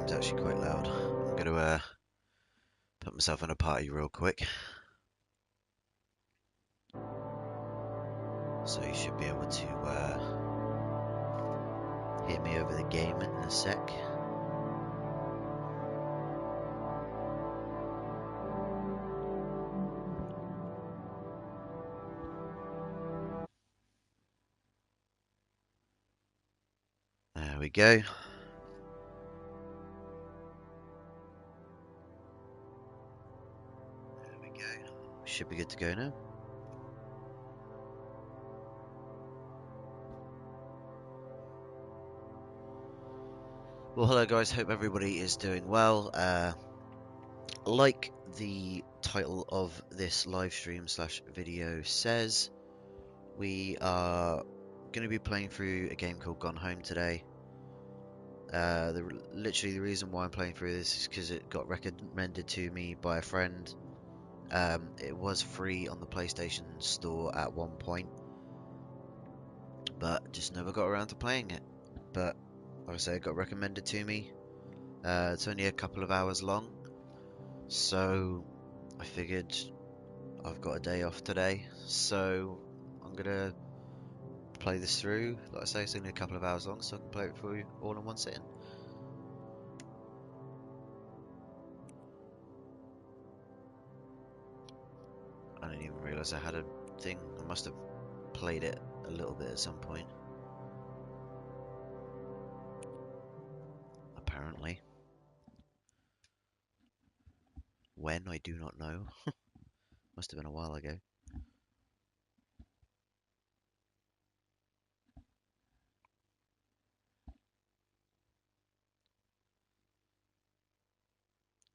game's actually quite loud. I'm going to put myself in a party real quick. So you should be able to hear me over the game in a sec. There we go. There we go. Should be good to go now. Well, hello guys, hope everybody is doing well. Like the title of this live stream slash video says, we are going to be playing through a game called Gone Home today. Literally the reason why I'm playing through this is because it got recommended to me by a friend. It was free on the PlayStation Store at one point, but just never got around to playing it. But like I say, it got recommended to me. It's only a couple of hours long, so I figured I've got a day off today, so I'm gonna play this through. Like I say, it's only a couple of hours long, so I can play it through all in one sitting. I didn't even realise I had a thing. I must have played it a little bit at some point. Apparently. When, I do not know. Must have been a while ago.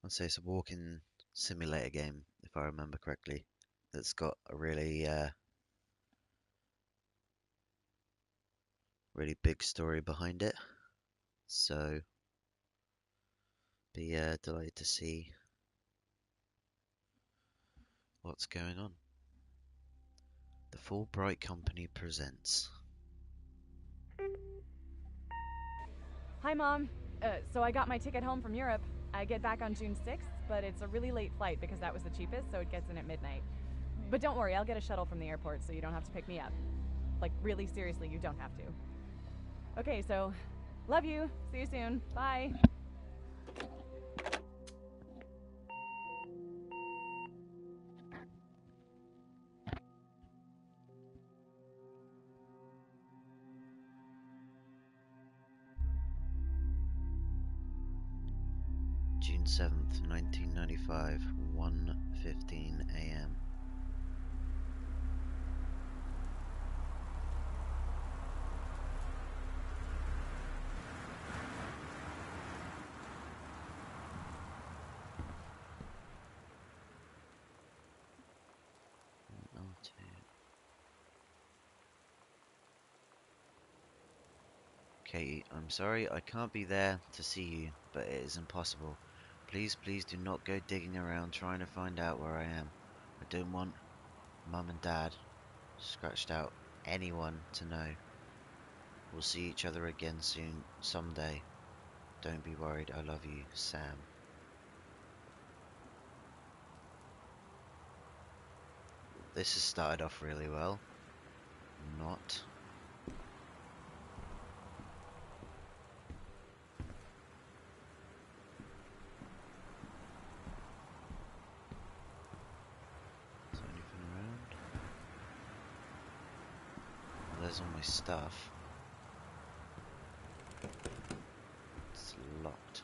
I'd say it's a walking simulator game, if I remember correctly, that's got a really really big story behind it. So, be delighted to see what's going on. The Fulbright Company presents. Hi, Mom. So I got my ticket home from Europe. I get back on June 6th, but it's a really late flight because that was the cheapest, so it gets in at midnight. But don't worry, I'll get a shuttle from the airport so you don't have to pick me up. Like, really seriously, you don't have to. Okay, so, love you. See you soon. Bye. June 7th, 1995, 1:15 AM. Katie, I'm sorry I can't be there to see you, but it is impossible. Please, please do not go digging around trying to find out where I am. I don't want Mum and Dad, scratched out, anyone to know. We'll see each other again soon, someday. Don't be worried, I love you, Sam. This has started off really well. Not. Is there anything around? Well, there's all my stuff. It's locked.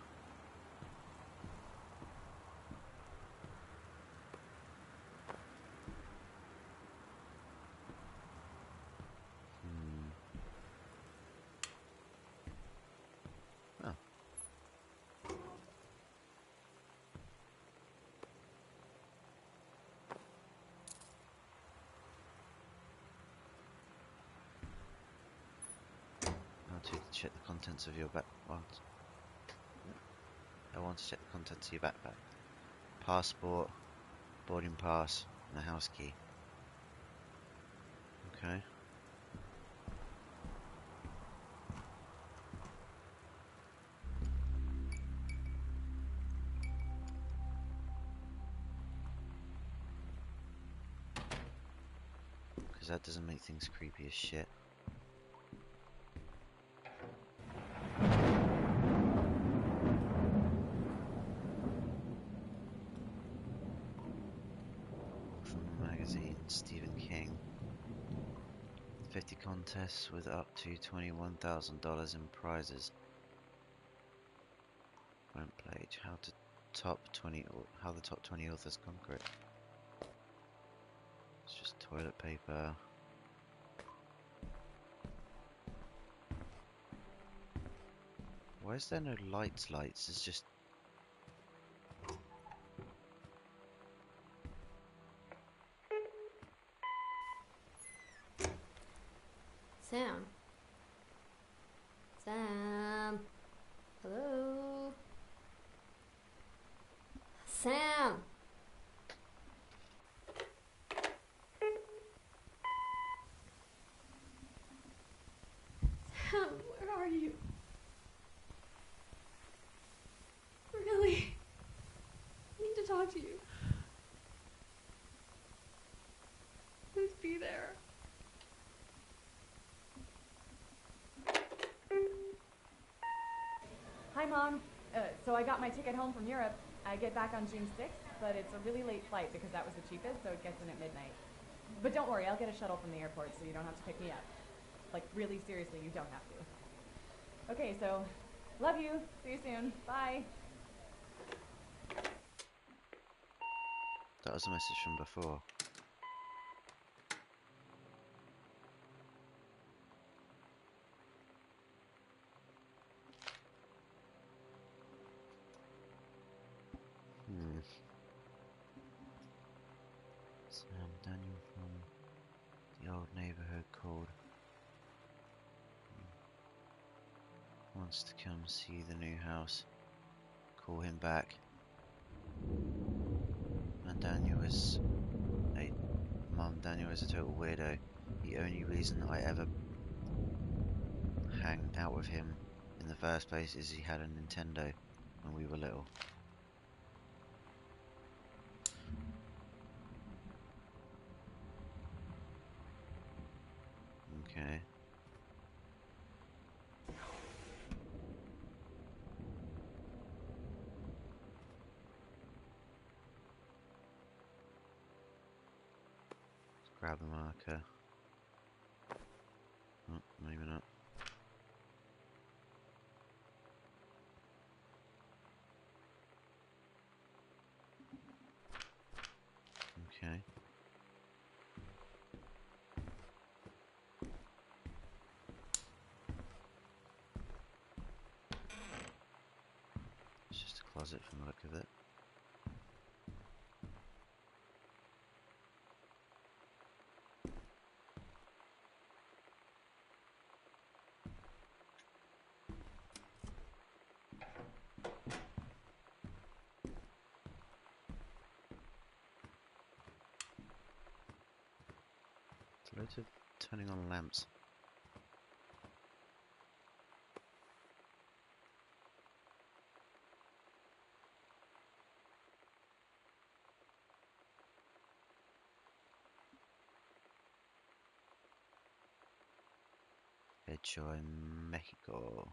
Oh. How to check the contents of your back. What? I want to check the contents of your backpack. Passport, boarding pass, and a house key. Okay. that doesn't make things creepy as shit. From the magazine, Stephen King. 50 contests with up to $21,000 in prizes. Front page, how the top 20 authors conquer it. It's just toilet paper. Why is there no lights? It's just... Sam. Sam. Hello. Sam. Sam, where are you? Really? I need to talk to you. Please be there. Hi, Mom. So I got my ticket home from Europe. I get back on June 6th, but it's a really late flight because that was the cheapest, so it gets in at midnight. But don't worry, I'll get a shuttle from the airport so you don't have to pick me up. Like, really seriously, you don't have to. Okay, so, love you. See you soon. Bye. That was a message from before. Sam Daniel from the old neighborhood called. Wants to come see the new house. Call him back. And Daniel is Daniel is a total weirdo. The only reason I ever hang out with him in the first place is he had a Nintendo when we were little. Okay. Let's grab the marker. Oh, maybe not. Okay. It's just a closet from the look of it. Loads of turning on lamps. Hecho in Mexico.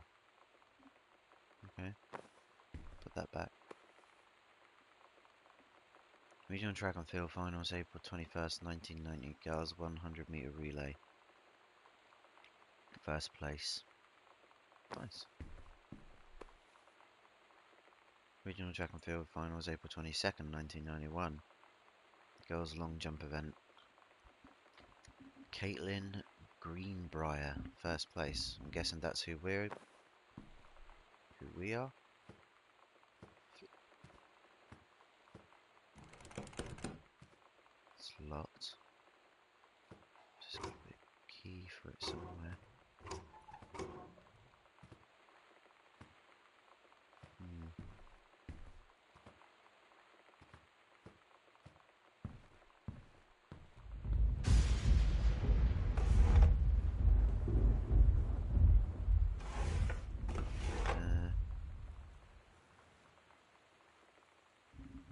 Okay. Put that back. Regional Track and Field Finals, April 21st, 1990. Girls 100-meter relay. First place. Nice. Regional Track and Field Finals, April 22nd, 1991. Girls long jump event. Caitlin Greenbrier, first place. I'm guessing that's who we are. It's locked. Just got a key for it somewhere.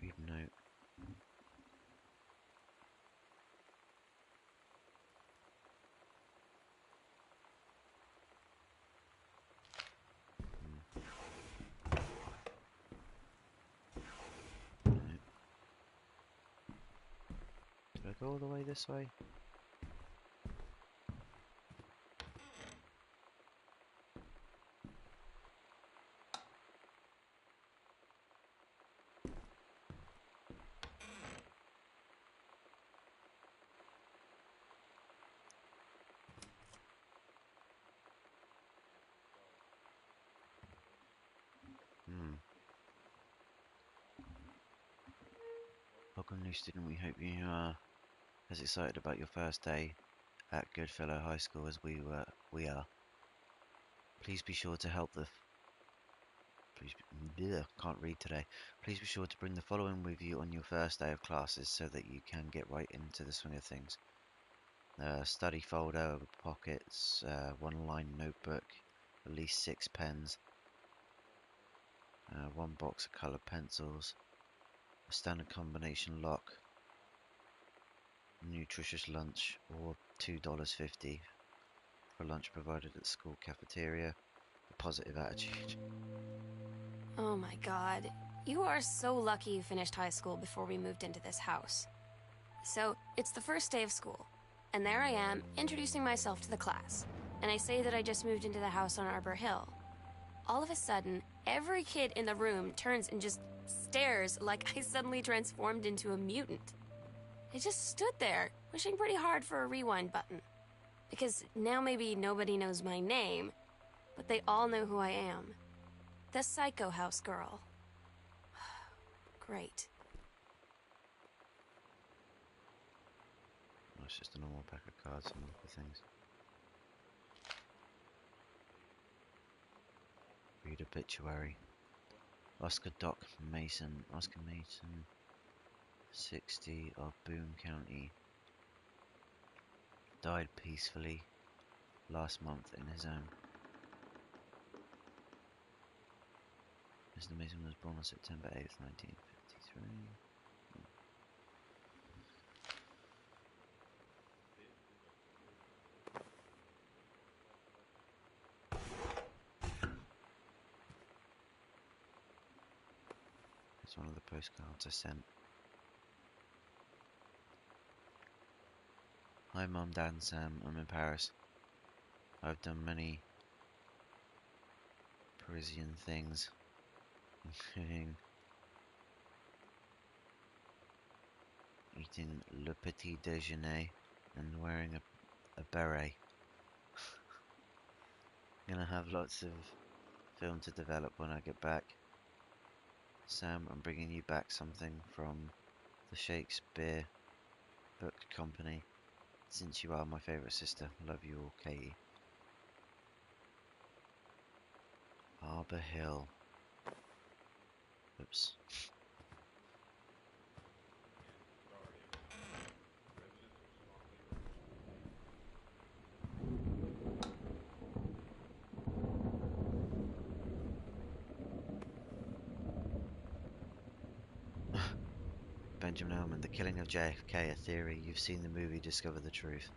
Read note. go all the way this way? Welcome, new student. We hope you are as excited about your first day at Goodfellow High School as we are. Please be sure to help the can't read today. Please be sure to bring the following with you on your first day of classes so that you can get right into the swing of things. Study folder with pockets, one-line notebook, at least 6 pens, one box of coloured pencils, a standard combination lock, nutritious lunch, or $2.50 for lunch provided at the school cafeteria, a positive attitude. Oh my god. You are so lucky you finished high school before we moved into this house. So, it's the first day of school, and there I am, introducing myself to the class, and I say that I just moved into the house on Arbor Hill. All of a sudden, every kid in the room turns and just stares like I suddenly transformed into a mutant. I just stood there, wishing pretty hard for a rewind button. Because now maybe nobody knows my name, but they all know who I am. The Psycho House girl. Great. Oh, it's just a normal pack of cards and other things. Read obituary. Oscar Mason, 60, of Boone County. Died peacefully last month in his home. Mr. Mason was born on September 8th, 1953. It's one of the postcards I sent. Hi Mum, Dad and Sam, I'm in Paris. I've done many Parisian things, including eating le petit déjeuner and wearing a beret. Gonna have lots of film to develop when I get back. Sam, I'm bringing you back something from the Shakespeare Book Company, since you are my favourite sister. Love you all, Katie. Arbor Hill. Oops. Benjamin Elman, The Killing of JFK, a theory. You've seen the movie, discover the truth.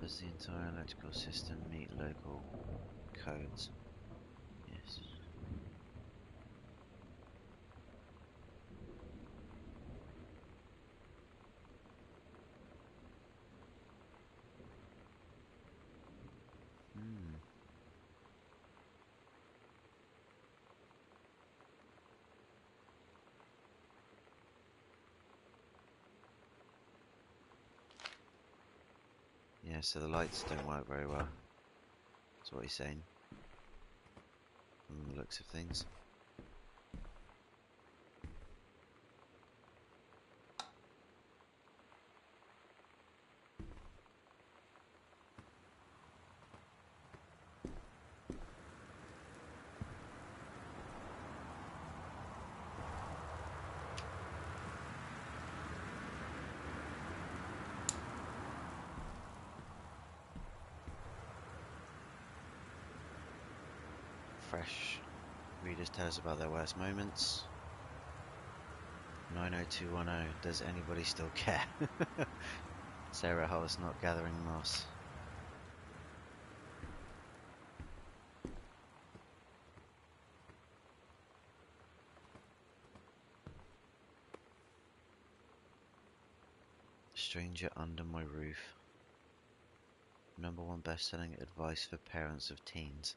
Does the entire electrical system meet local codes? Yes. Yeah, so the lights don't work very well. That's what he's saying. From the looks of things. Fresh readers tell us about their worst moments. 90210, does anybody still care? Sarah House not gathering moss. Stranger under my roof. #1 best-selling advice for parents of teens.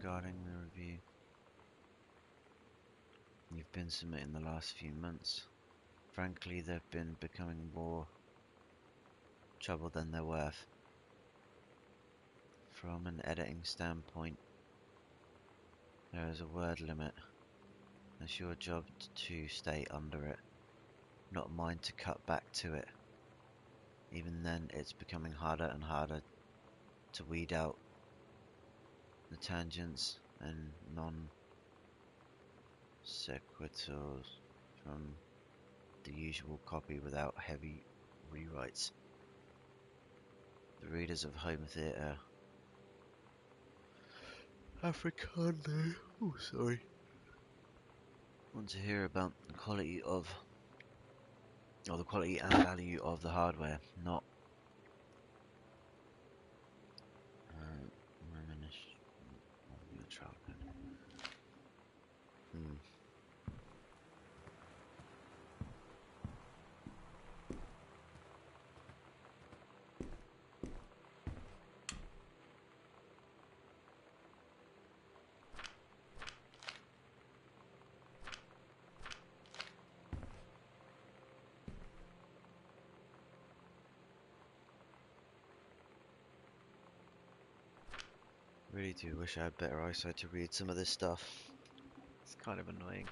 Regarding the review you've been submitting the last few months, frankly they've been becoming more trouble than they're worth. From an editing standpoint, there is a word limit. It's your job to stay under it, not mine to cut back to it. Even then, it's becoming harder and harder to weed out the tangents and non-sequiturs from the usual copy without heavy rewrites. The readers of home theatre Afrikaner, want to hear about the quality and value of the hardware, not reminisce of your childhood. Really do wish I had better eyesight to read some of this stuff. It's kind of annoying.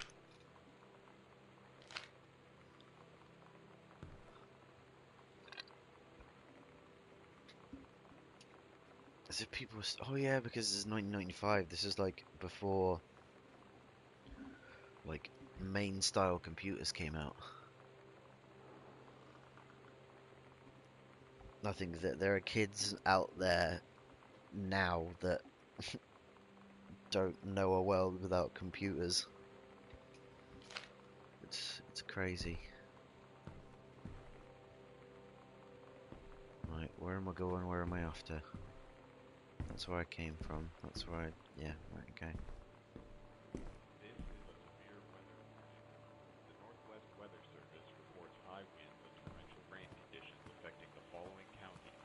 As if people... Oh yeah, because this is 1995. This is like before like main style computers came out. I think that there are kids out there now that don't know a world without computers. It's crazy. Right, where am I going? Where am I after? That's where I came from. That's where I... Yeah, right, okay. This is a severe weather warning. The Northwest Weather Service reports high winds and torrential rain conditions affecting the following counties: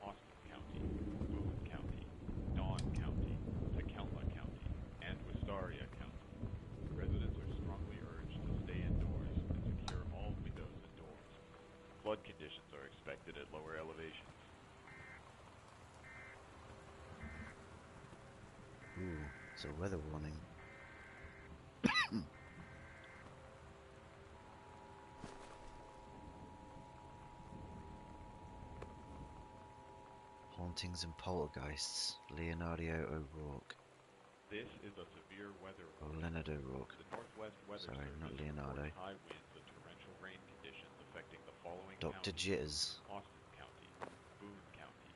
Austin County, Boone County, Dawn County, Tacoma County, and Wistaria County. Residents are strongly urged to stay indoors and secure all windows and doors. Flood conditions are expected at lower elevations. Ooh, it's a weather warning. Hauntings and poltergeists. Leonardo O'Rourke. This is a severe weather Oh, warning. Leonard O'Rourke. The Northwest Weather Sorry, Service not Leonardo. reports high winds and torrential rain conditions affecting the following Dr. counties: Jitters. Austin County, Boone County,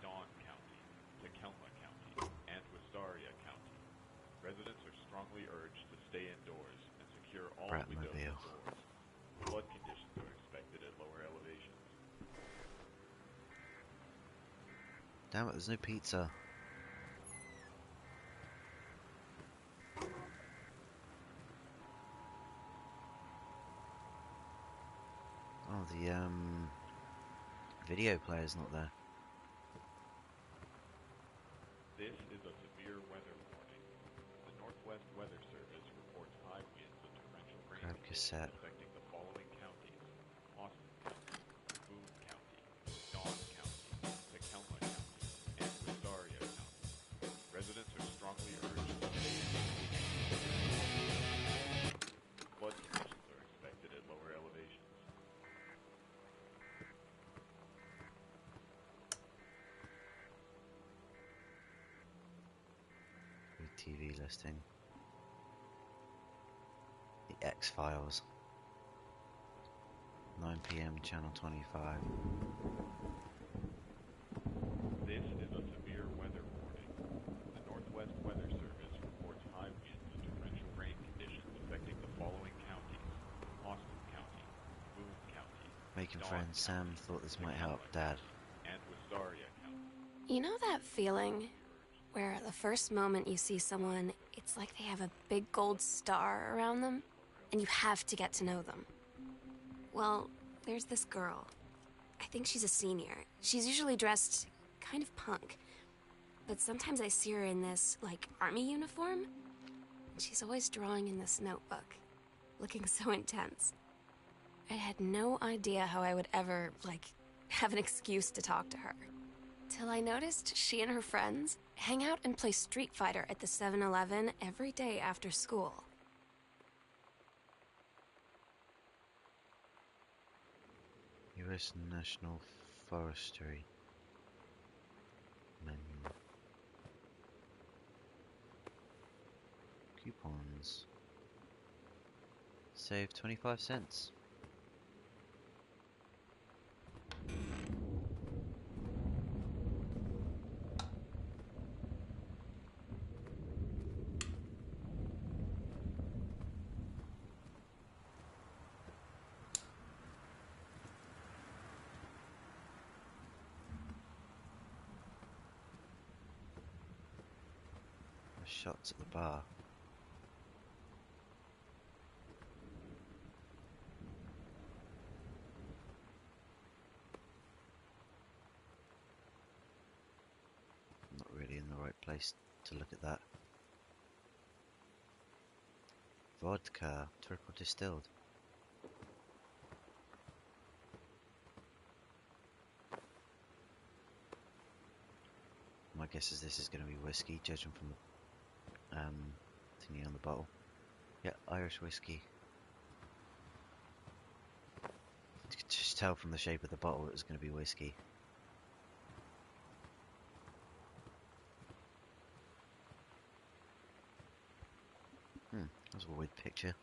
Dawn County, Tacoma County, and Wistaria County. Residents are strongly urged to stay indoors and secure all windows and Bratmobile. doors. Flood conditions are expected at lower elevations. Damn it, there's no pizza. Oh, the video player's not there. This is a severe weather warning. The Northwest Weather Service reports high winds and torrential rain Grab conditions cassette. affecting the following counties: Austin County, Boone County, Dawn County, Tacoma County, and Wistaria County. Residents are strongly urged to stay indoors. Flood conditions are expected at lower elevations. TV listing. The X-Files. 9 p.m. Channel 25. This is a severe weather warning. The Northwest Weather Service reports high winds and torrential rain conditions affecting the following counties: Austin County, Boone County, Making Dawn friends, Sam County, thought this might help McAllen Dad. County, and Wistaria County. You know that feeling where the first moment you see someone, it's like they have a big gold star around them, and you have to get to know them? Well, there's this girl. I think she's a senior. She's usually dressed kind of punk, but sometimes I see her in this, like, army uniform. She's always drawing in this notebook, looking so intense. I had no idea how I would ever, like, have an excuse to talk to her. Till I noticed she and her friends hang out and play Street Fighter at the 7-Eleven every day after school. U.S. National Forestry menu. Coupons. Save 25 cents. Shots at the bar. Not really in the right place to look at that. Vodka, triple distilled. My guess is this is going to be whiskey, judging from the thingy on the bottle. Yeah, Irish whiskey. You could just tell from the shape of the bottle it was going to be whiskey. That's a weird picture.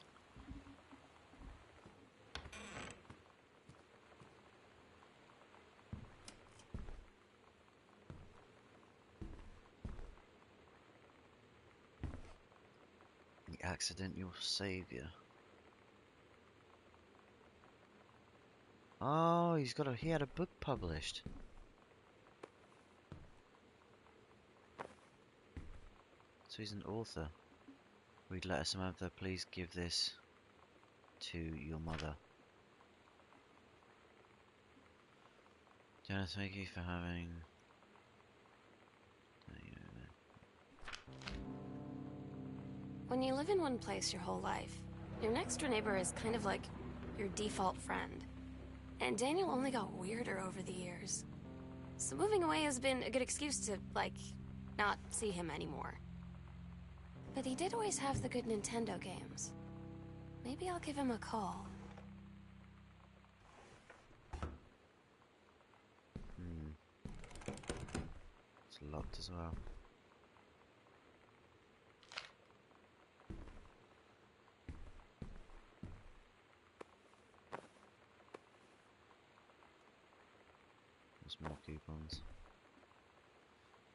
The accidental savior. Oh, he had a book published. So he's an author. Read letter, Samantha, please give this to your mother. Janice, thank you for having... When you live in one place your whole life, your next door neighbor is kind of like your default friend. And Daniel only got weirder over the years. So moving away has been a good excuse to, like, not see him anymore. But he did always have the good Nintendo games. Maybe I'll give him a call. It's locked as well. There's more coupons.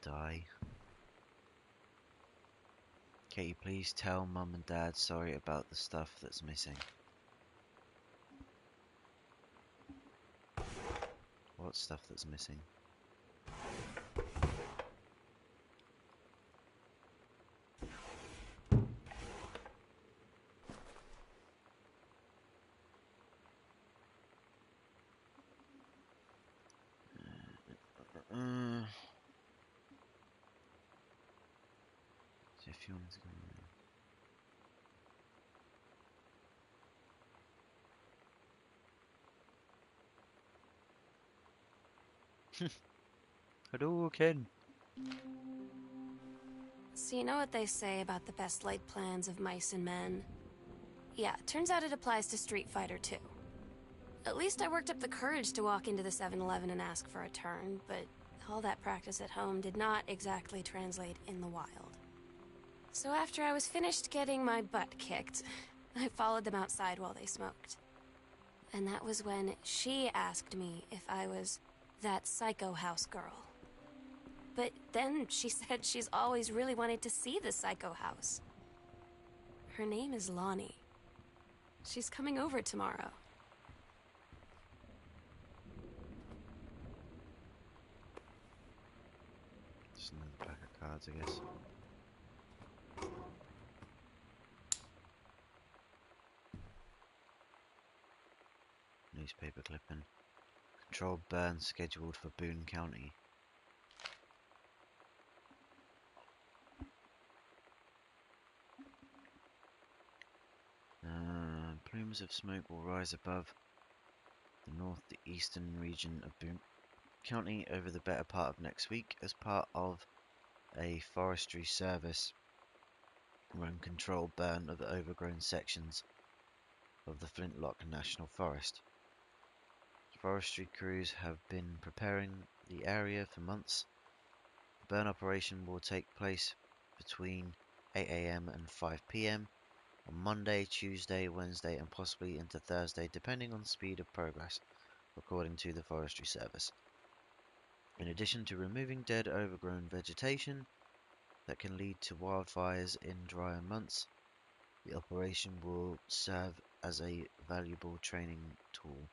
Die. Katie, please tell Mum and Dad sorry about the stuff that's missing. What stuff that's missing? So if you want to go... Hadouken! So you know what they say about the best laid plans of mice and men? Yeah, turns out it applies to Street Fighter too. At least I worked up the courage to walk into the 7-Eleven and ask for a turn, but all that practice at home did not exactly translate in the wild. So after I was finished getting my butt kicked, I followed them outside while they smoked. And that was when she asked me if I was that psycho house girl. But then she said she's always really wanted to see the psycho house. Her name is Lonnie. She's coming over tomorrow. Just another pack of cards, I guess. Newspaper clipping. Controlled burn scheduled for Boone County. Plumes of smoke will rise above the northeastern region of Boone County over the better part of next week as part of a forestry service run controlled burn of the overgrown sections of the Flintlock National Forest. Forestry crews have been preparing the area for months. The burn operation will take place between 8 a.m. and 5 p.m. on Monday, Tuesday, Wednesday, and possibly into Thursday, depending on the speed of progress, according to the Forestry Service. In addition to removing dead, overgrown vegetation that can lead to wildfires in drier months, the operation will serve as a valuable training tool.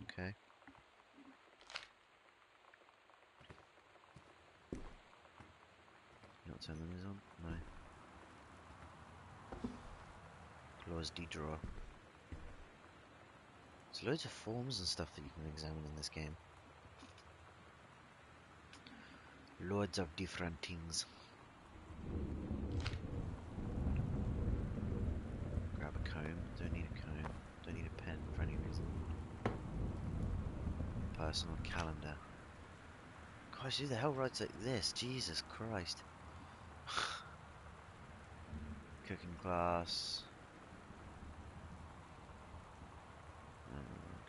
Okay. You not turn these on? No. Close the drawer. There's loads of forms and stuff that you can examine in this game. Loads of different things. Grab a comb. Don't need a comb. Don't need a pen for any reason. Personal calendar. Gosh, who the hell writes like this? Jesus Christ. Cooking class.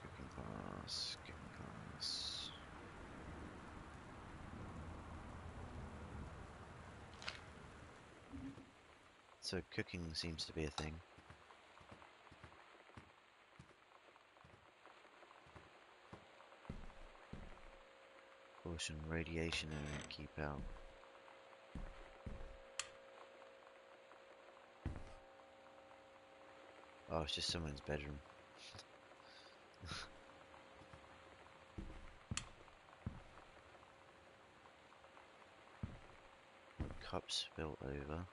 Cooking class. Cooking class. So cooking seems to be a thing. Caution, radiation area, keep out. Oh, it's just someone's bedroom. Cup spill over.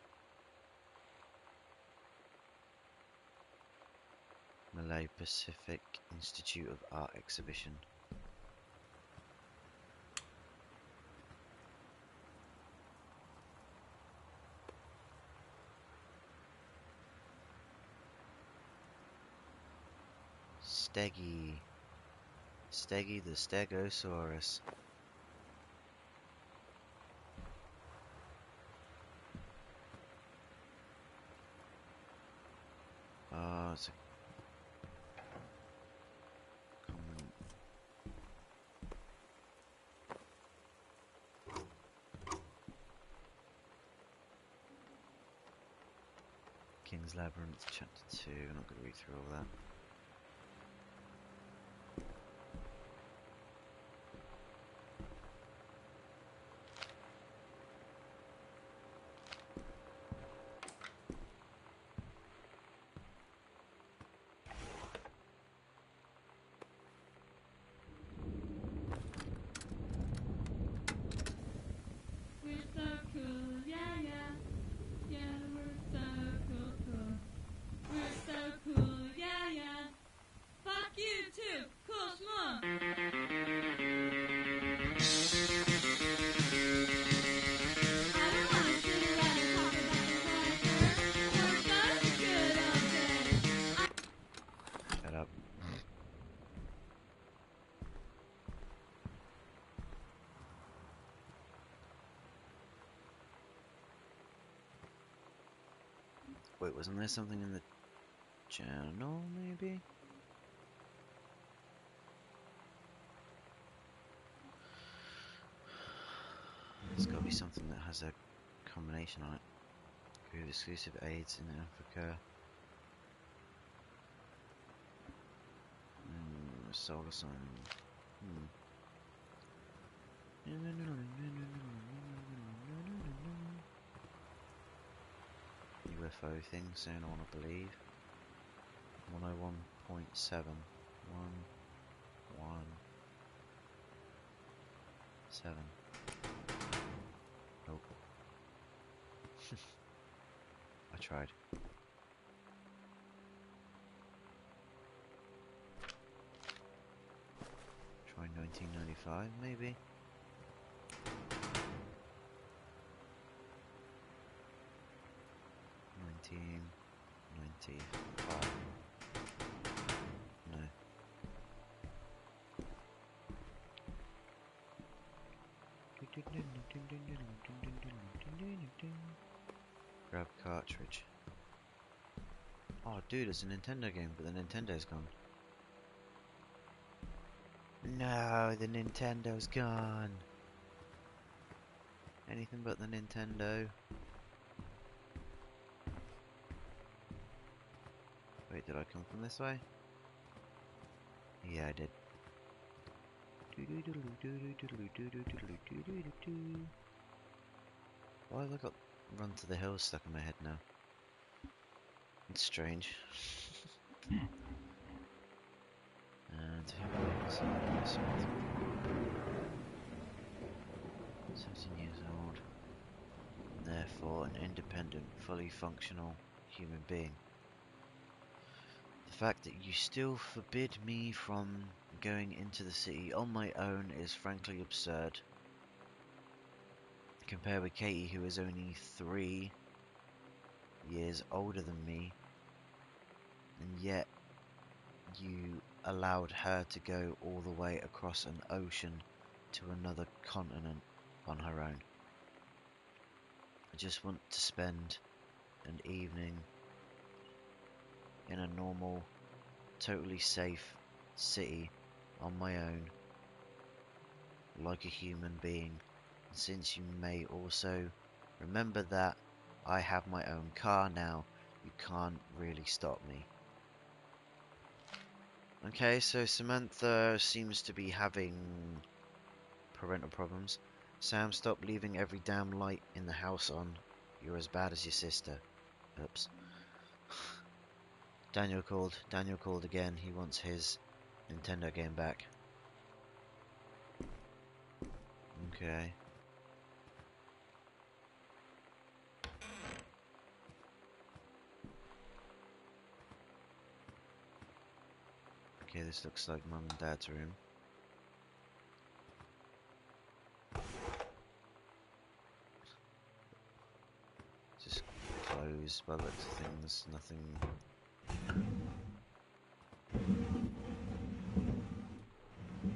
Malay Pacific Institute of Art exhibition. Steggy. Steggy the Stegosaurus. It's a common. King's Labyrinth, Chapter 2. I'm not going to read through all that. We're so cool, yeah, yeah. Yeah, we're so cool, cool. We're so cool, yeah, yeah. Fuck you too, cool schmuck. I don't wanna sit around and talk about the weather. We're both good all day. Shut up. Wait, wasn't there something in the journal, maybe? There's got to be something that has a combination on it. With exclusive aids in Africa. Solar sign. UFO thing, saying I want to believe. 101.7. 117. Nope. I tried. Try 1995 maybe? $19.95. No. Grab cartridge. Oh dude, it's a Nintendo game, but the Nintendo's gone. No, the Nintendo's gone. Anything but the Nintendo. Wait, did I come from this way? Yeah, I did. Why have I got Run to the Hills stuck in my head now? It's strange. And 17 years old. Therefore, an independent, fully functional human being. The fact that you still forbid me from going into the city on my own is frankly absurd. Compared with Katie, who is only 3 years older than me, and yet you allowed her to go all the way across an ocean to another continent on her own. I just want to spend an evening in a normal, totally safe city on my own, like a human being. And since you may also remember that I have my own car now, you can't really stop me. Okay, so Samantha seems to be having parental problems. Sam, stop leaving every damn light in the house on. You're as bad as your sister. Oops. Daniel called again. He wants his Nintendo game back. Okay. Okay, this looks like Mum and Dad's room. Just closed by the looks of things, nothing.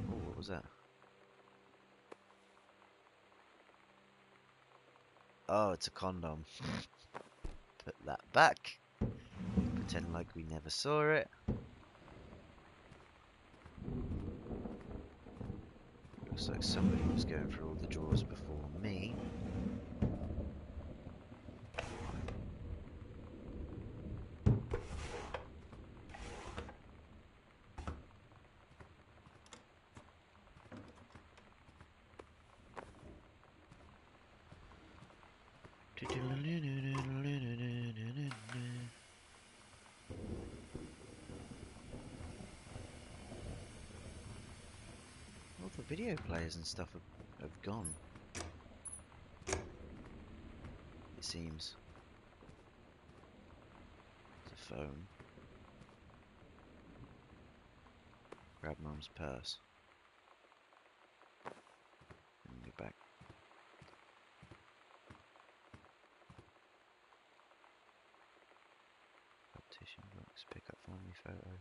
Oh, what was that? Oh, it's a condom. Put that back. Pretend like we never saw it. Looks like somebody was going through all the drawers before me. All the video players and stuff have gone. It seems. It's a phone. Grab Mum's purse. And go back. Partition box. Pick up family photo.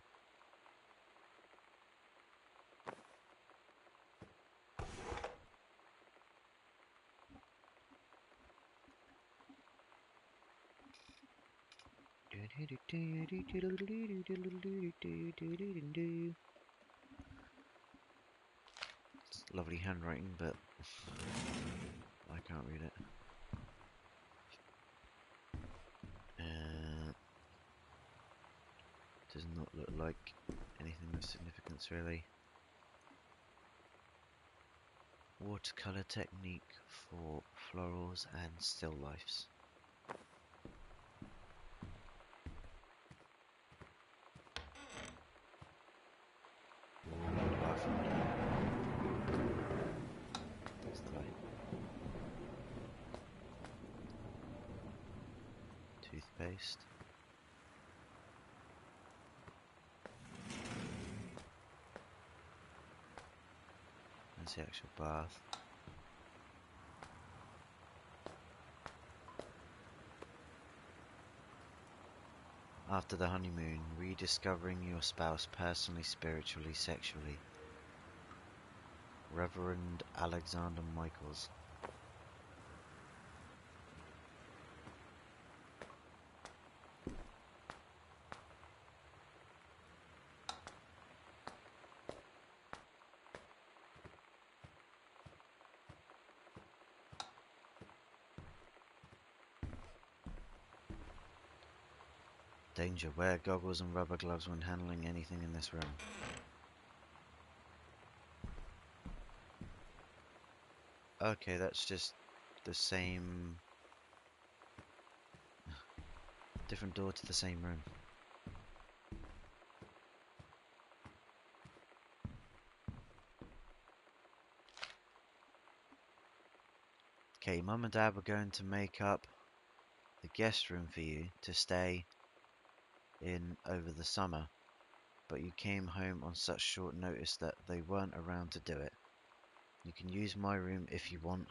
It's lovely handwriting, but I can't read it. Does not look like anything of significance really. Watercolor technique for florals and still lifes. There's the light. Toothpaste. That's the actual bath. After the honeymoon, rediscovering your spouse personally, spiritually, sexually. Reverend Alexander Michaels. Danger. Wear goggles and rubber gloves when handling anything in this room. Okay, that's just the same... different door to the same room. Okay, Mum and Dad were going to make up the guest room for you to stay in over the summer, but you came home on such short notice that they weren't around to do it. You can use my room if you want.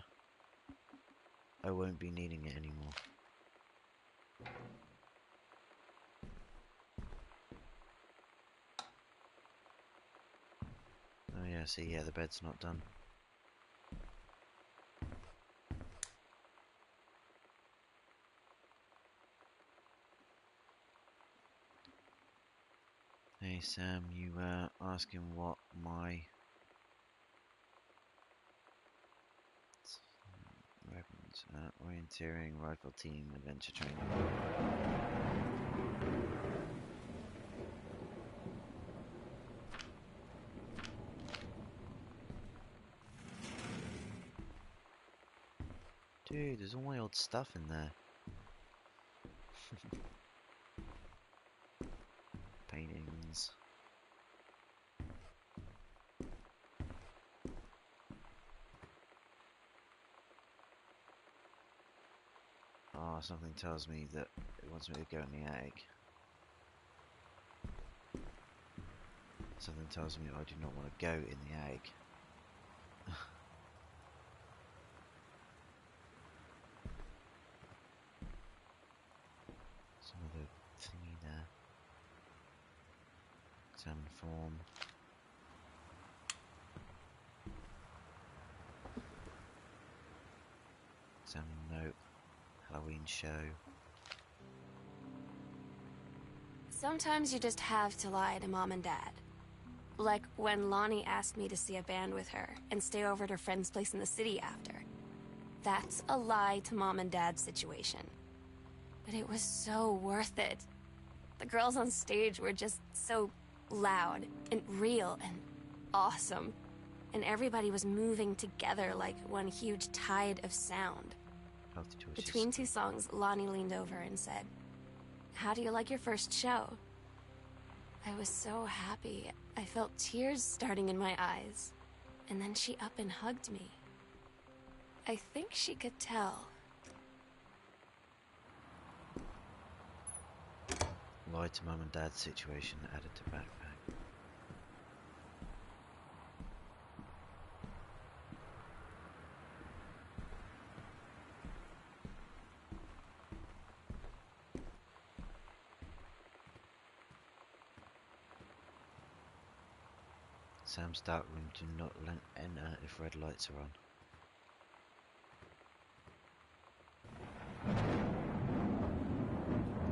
I won't be needing it anymore. Oh yeah, see, yeah, the bed's not done. Hey Sam, you were asking what my weapons, orienteering, rifle team, adventure training. Dude, there's all my old stuff in there. Paintings. Oh, something tells me that it wants me to go in the attic. Something tells me I do not want to go in the attic. Some other thingy there. Examine form. Examine note. Halloween show. Sometimes you just have to lie to Mom and Dad. Like when Lonnie asked me to see a band with her and stay over at her friend's place in the city after. That's a lie to Mom and Dad's situation. But it was so worth it. The girls on stage were just so loud and real and awesome. And everybody was moving together like one huge tide of sound. Healthy choices. Between two songs, Lonnie leaned over and said, "How do you like your first show?" I was so happy. I felt tears starting in my eyes. And then she up and hugged me. I think she could tell. Lie to Mum and Dad's situation added to backpack. Sam's dark room, do not enter if red lights are on.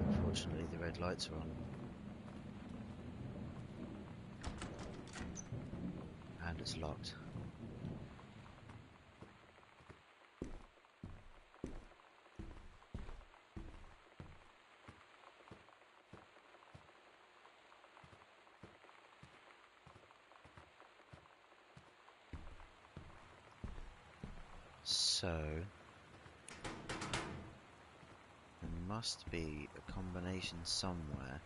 Unfortunately, the red lights are on. And it's locked. So there must be a combination somewhere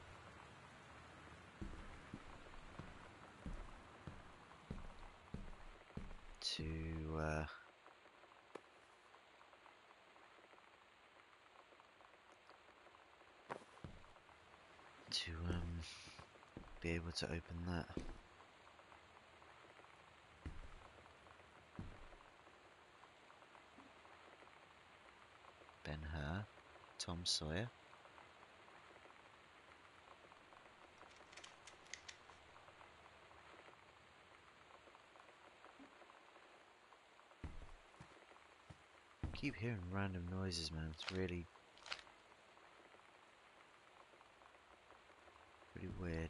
to be able to open that. Ben-Hur, Tom Sawyer. Keep hearing random noises, man. It's really weird.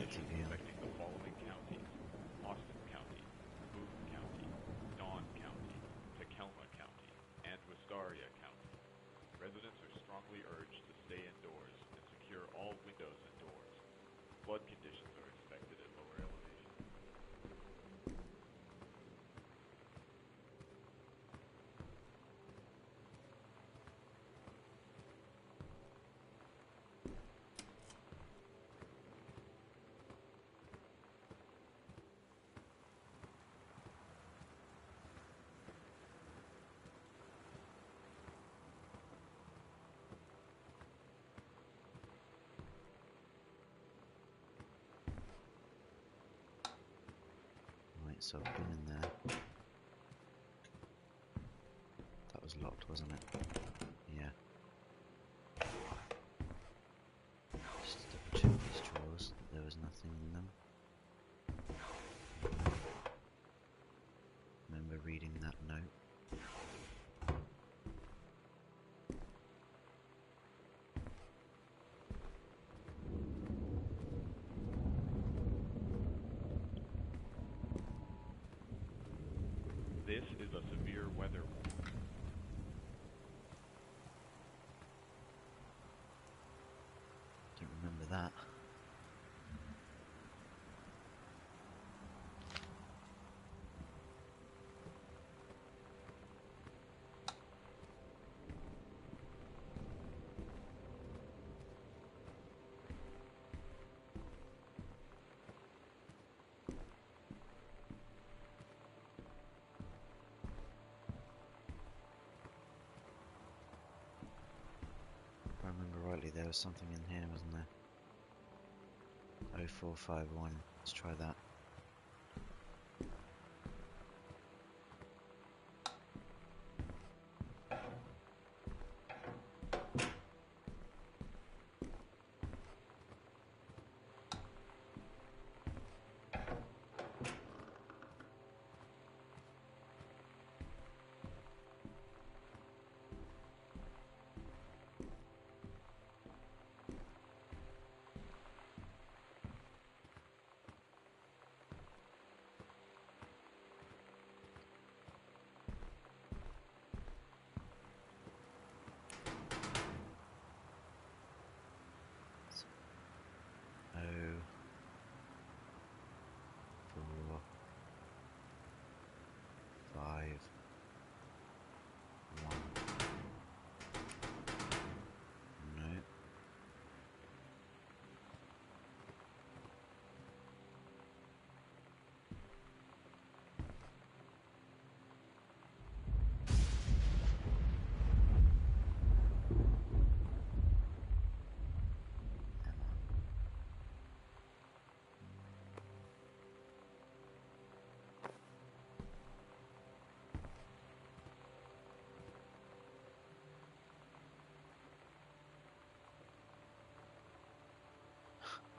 Affecting the following counties: Austin County, Boone County, Dawn County, Tacoma County, and Wistaria County. Residents are strongly urged to stay indoors and secure all windows and doors. Flood conditions are expected at lower elevations. Right, so I've been in there. That was locked, wasn't it? Yeah. Just double check these drawers. There was nothing in them. Remember reading that note? This is a severe weather warning. Don't remember that. If I remember rightly, there was something in here, wasn't there? 0451. Let's try that.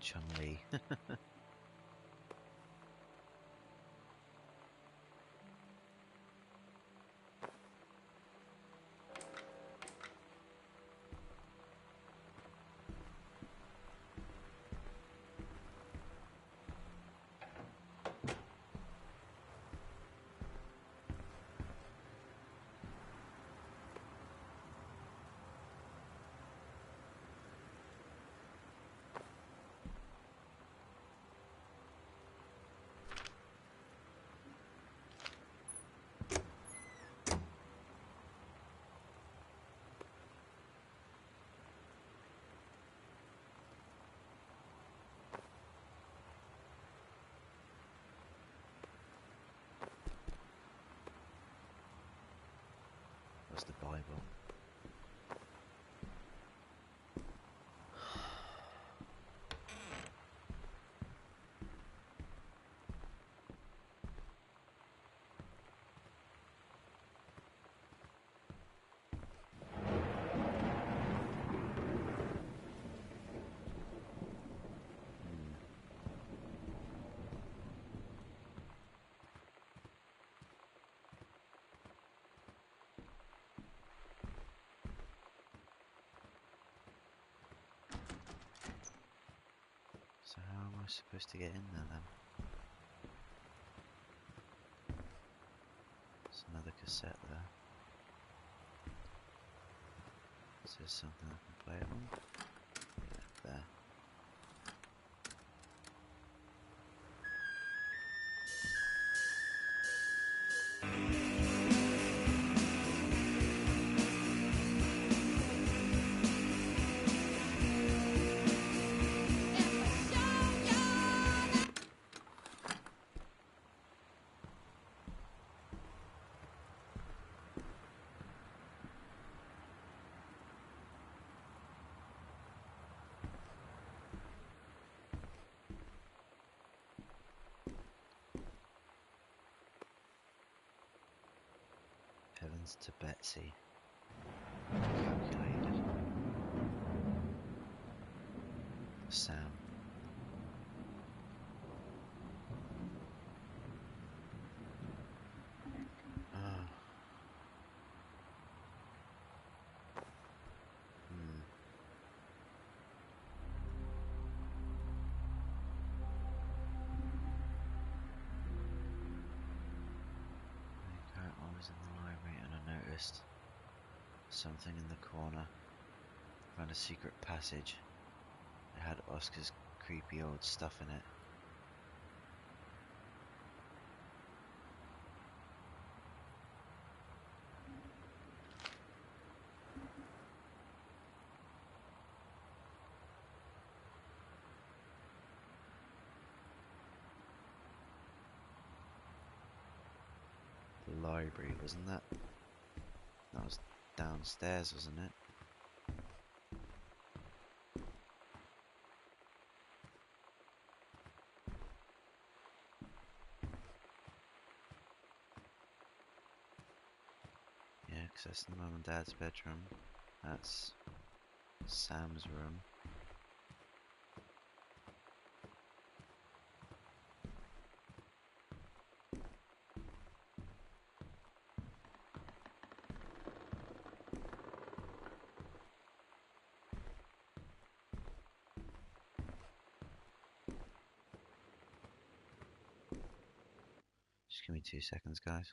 Chun-Li. Was the Bible. So how am I supposed to get in there then? There's another cassette there. Is there something I can play it on? Yeah, there. Heavens to Betsy. Calculated. Sam. Ah. I was in the library and I noticed something in the corner. Found a secret passage. It had Oscar's creepy old stuff in it. The library, wasn't that? That was downstairs, wasn't it? Yeah, because that's the mum and dad's bedroom. That's Sam's room. Just give me 2 seconds, guys.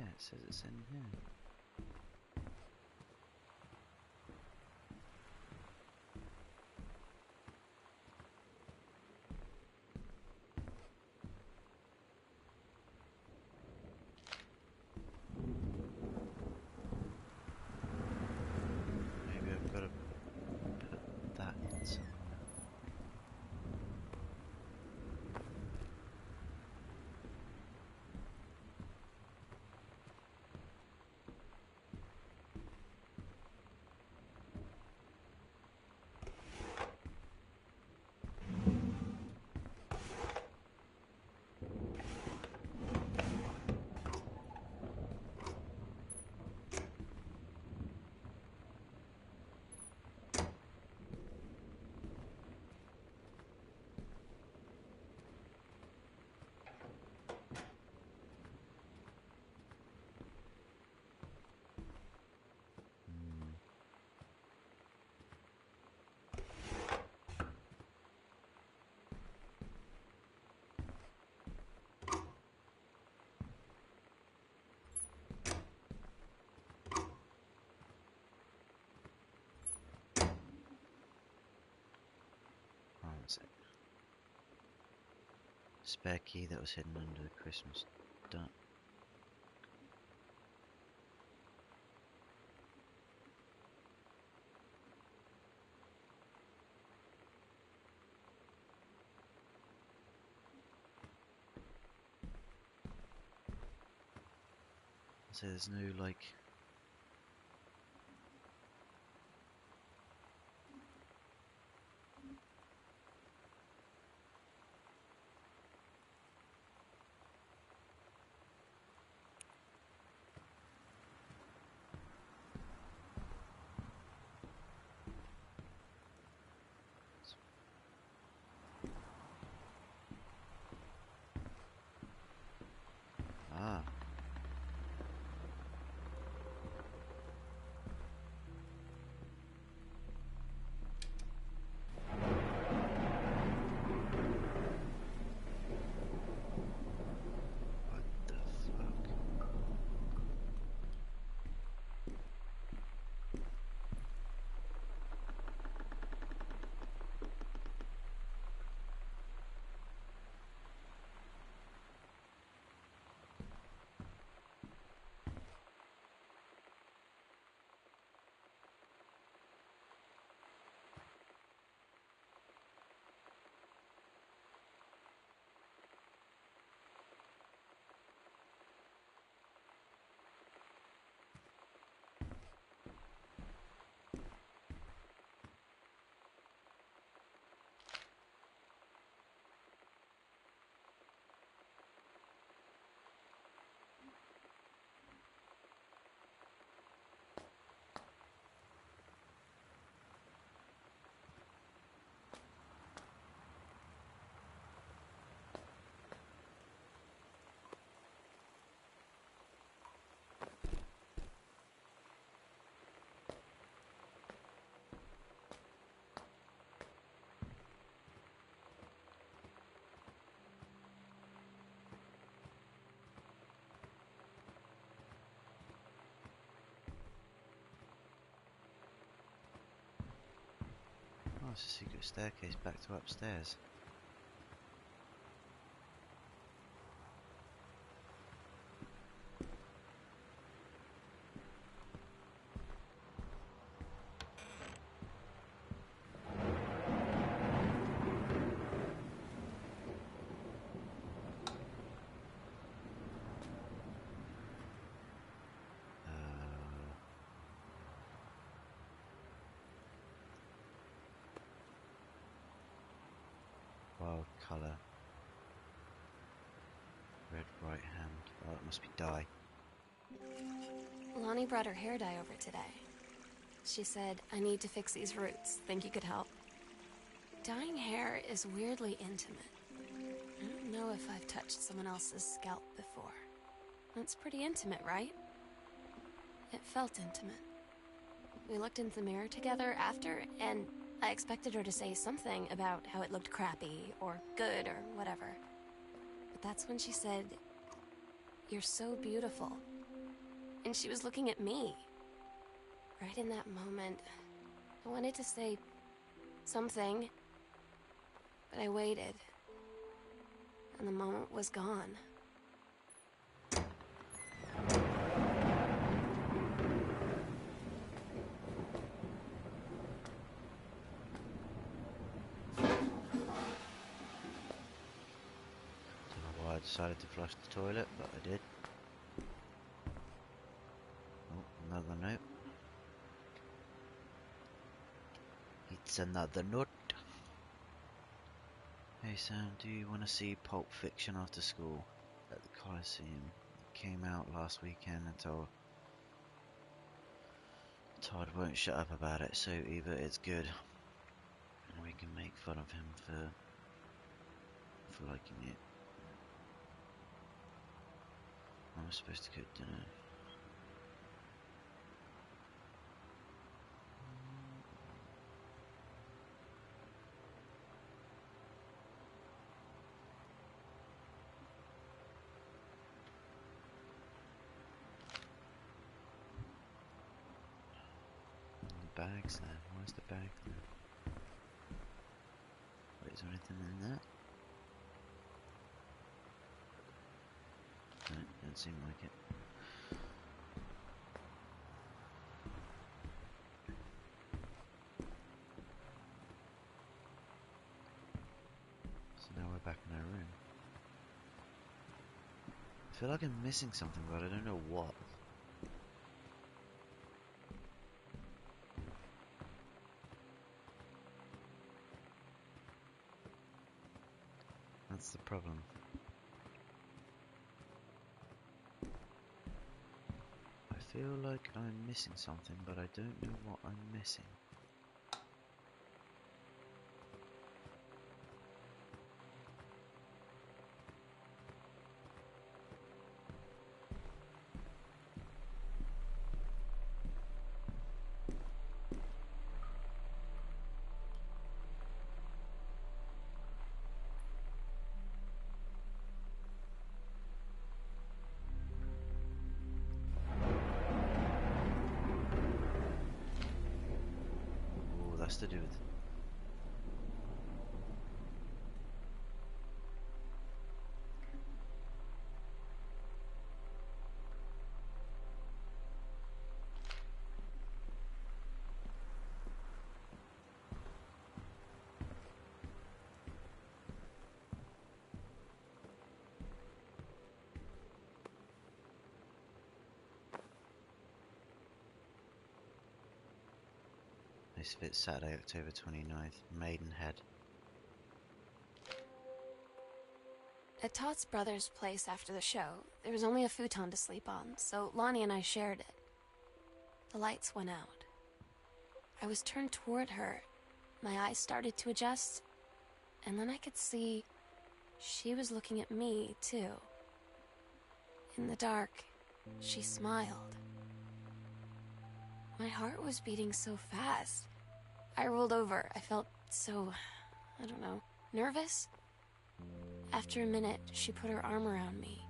Yeah, it says it's in here. Maybe I've got to put that in somewhere. Oh, that's it. Spare key that was hidden under the Christmas dot. So there's no like. Ah. What the fuck? Oh, it's a secret staircase back to upstairs. Wild colour. Red right hand. Oh, it must be dye. Lonnie brought her hair dye over today. She said, I need to fix these roots. Think you could help? Dyeing hair is weirdly intimate. I don't know if I've touched someone else's scalp before. That's pretty intimate, right? It felt intimate. We looked in the mirror together after, and I expected her to say something about how it looked crappy, or good, or whatever. But that's when she said, "You're so beautiful. and she was looking at me. Right in that moment, I wanted to say something, but I waited, and the moment was gone. Don't know why I decided to flush the toilet, but I did. Oh, another note. It's another note. Hey Sam, do you want to see Pulp Fiction after school at the Coliseum? It came out last weekend and Todd won't shut up about it, so either it's good and we can make fun of him for liking it. I'm supposed to cook dinner. The bag's there. Where's the bag there? Wait, is there anything in that? No, doesn't seem like it. So now we're back in our room. I feel like I'm missing something, but I don't know what. That's the problem. I feel like I'm missing something, but I don't know what I'm missing. Oh, that's to do with. This fits Saturday, October 29th, Maidenhead. At Todd's brother's place after the show, there was only a futon to sleep on, so Lonnie and I shared it. The lights went out. I was turned toward her. My eyes started to adjust, and then I could see she was looking at me, too. In the dark, she smiled. My heart was beating so fast. I rolled over. I felt so, I don't know, nervous. After a minute, she put her arm around me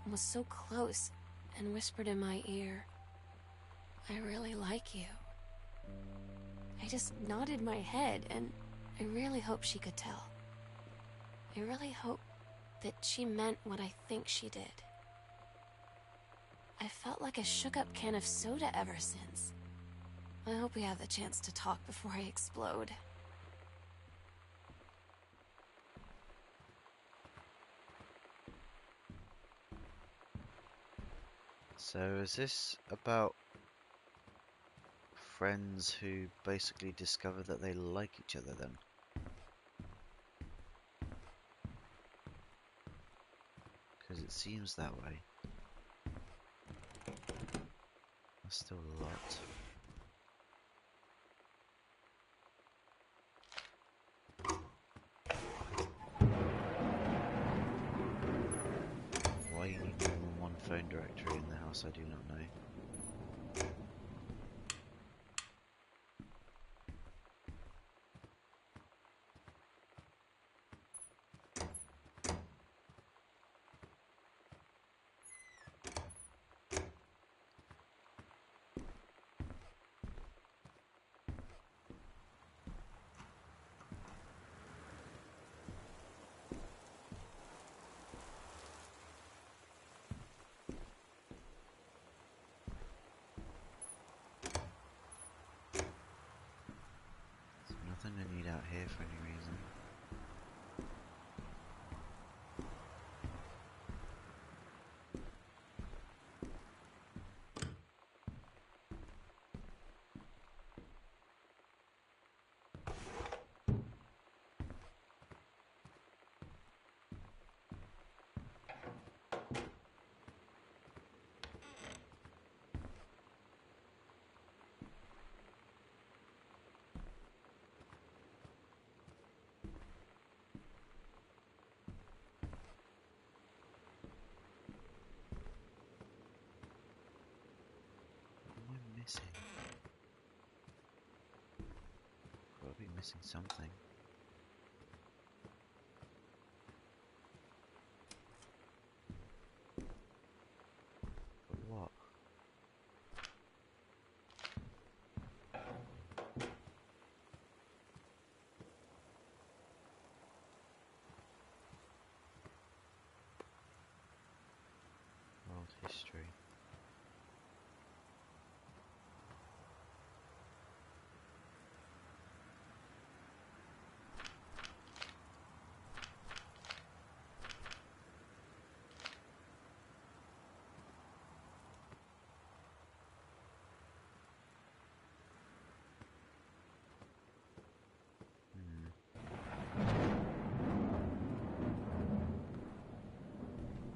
and was so close and whispered in my ear, "I really like you." I just nodded my head, and I really hope she could tell. I really hope that she meant what I think she did. I felt like a shook-up can of soda ever since. I hope we have the chance to talk before I explode. So is this about friends who basically discover that they like each other then? Because it seems that way. That's still a lot. Why you need more than one phone directory in the house, I do not know. nothing I need out here for any reason. What am I missing? Gotta be missing something. But what? World history.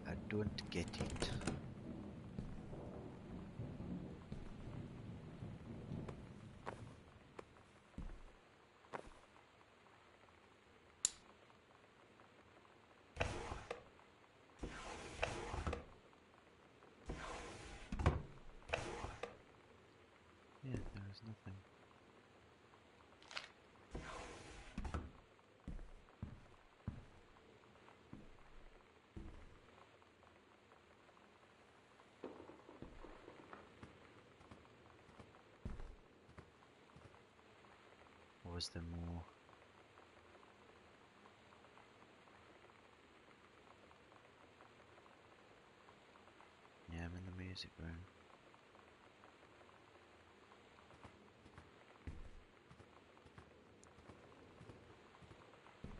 I don't get it. Yeah, there is nothing. Or was there more? Yeah, I'm in the music room.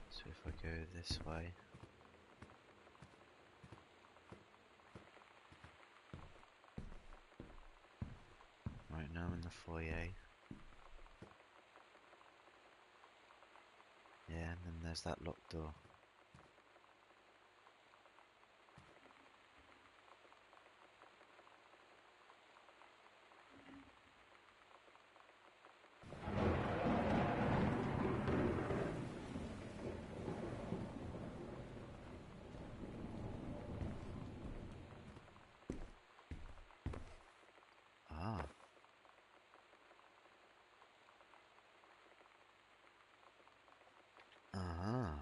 So if I go this way, right now I'm in the foyer. Yeah, and then there's that locked door. Ah. Ah.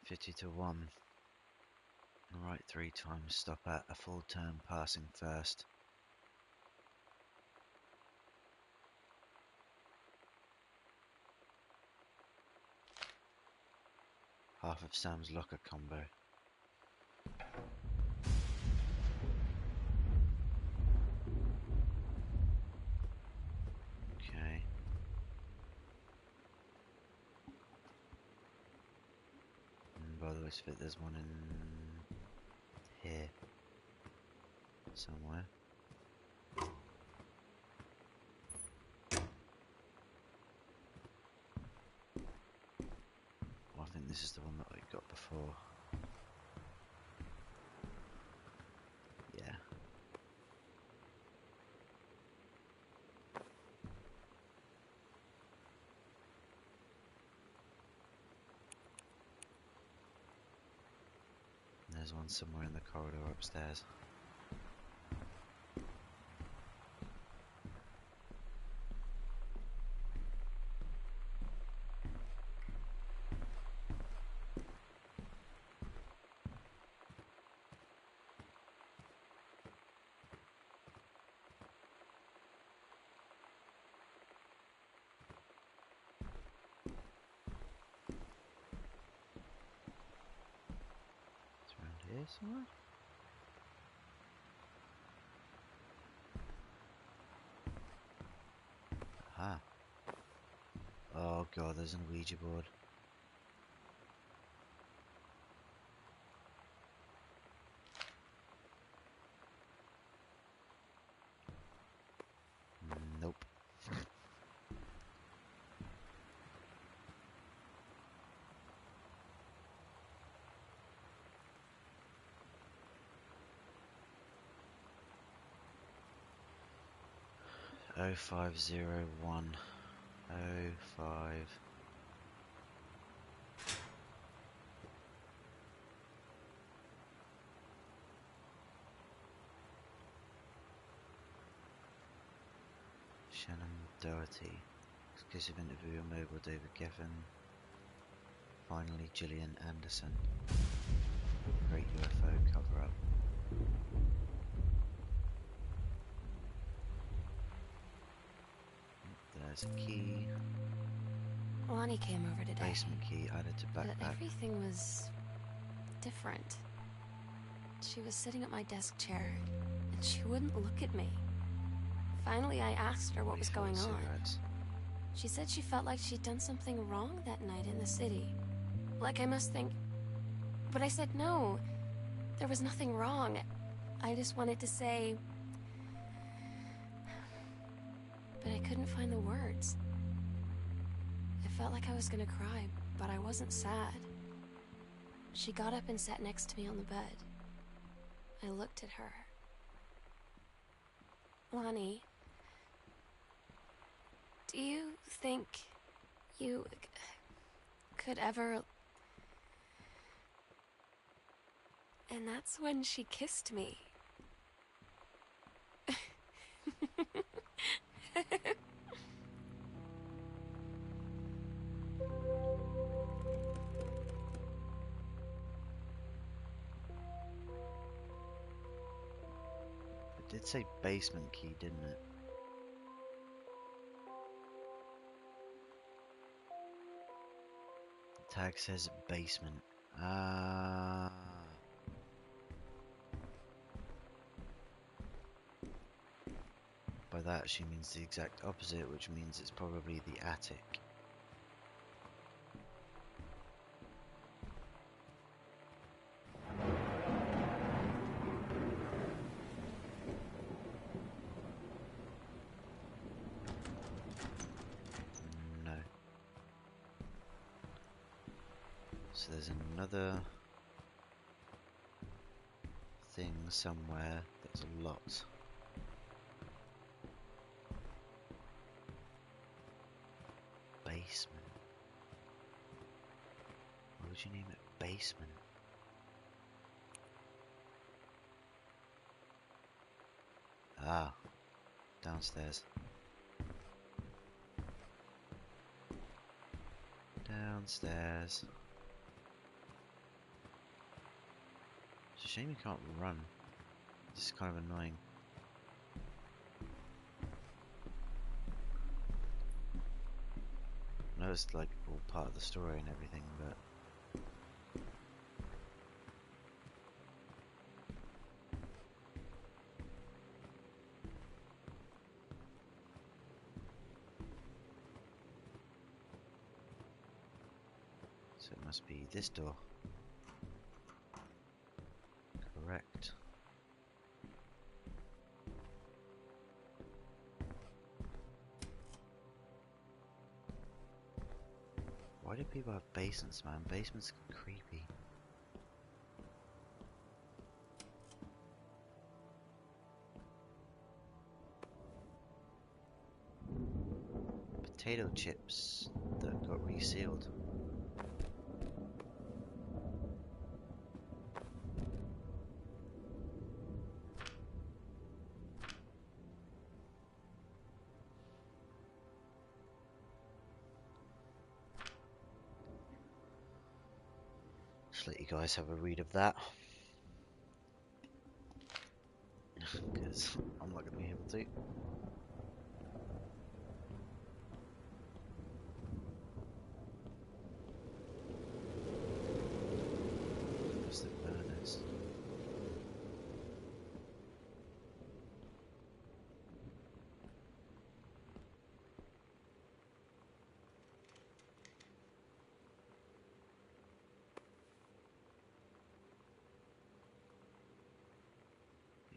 50 to 1. Right 3 times, stop at a full turn passing first. Half of Sam's locker combo. Okay. And by the way, there's one in here somewhere. I think this is the one that I got before. Yeah. was one somewhere in the corridor upstairs. It's around here somewhere? Aha. Oh god, there's an Ouija board. Nope. Oh 0501. 05. Shannon Doherty. Exclusive interview on mobile David Geffen. Finally Gillian Anderson. Great UFO cover up. There's a key. Lonnie came over today. Basement key added to But backpack. everything was different. She was sitting at my desk chair, and she wouldn't look at me. Finally, I asked her what was going on. Cigarettes. She said she felt like she'd done something wrong that night in the city. Like I must think... But I said no. There was nothing wrong. I just wanted to say... But I couldn't find the words. I felt like I was gonna cry, but I wasn't sad. She got up and sat next to me on the bed. I looked at her. Lonnie, do you think you could ever... And that's when she kissed me. It did say basement key, didn't it? The tag says basement. Ah. By that she means the exact opposite, which means it's probably the attic. No. So there's another thing somewhere that's locked. Basement. What would you name it? Basement. Ah, downstairs. Downstairs. It's a shame you can't run. This is kind of annoying. I know it's like all part of the story and everything, but so it must be this door. Correct. Why do people have basements, man? Basements are creepy. Potato chips that got resealed. just let you guys have a read of that. Because I'm not going to be able to. Where's the burners?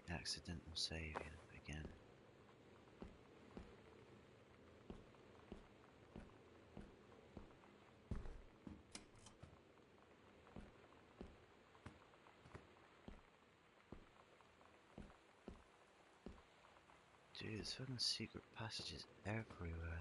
The accidental savior again. Dude, there's fucking secret passages everywhere.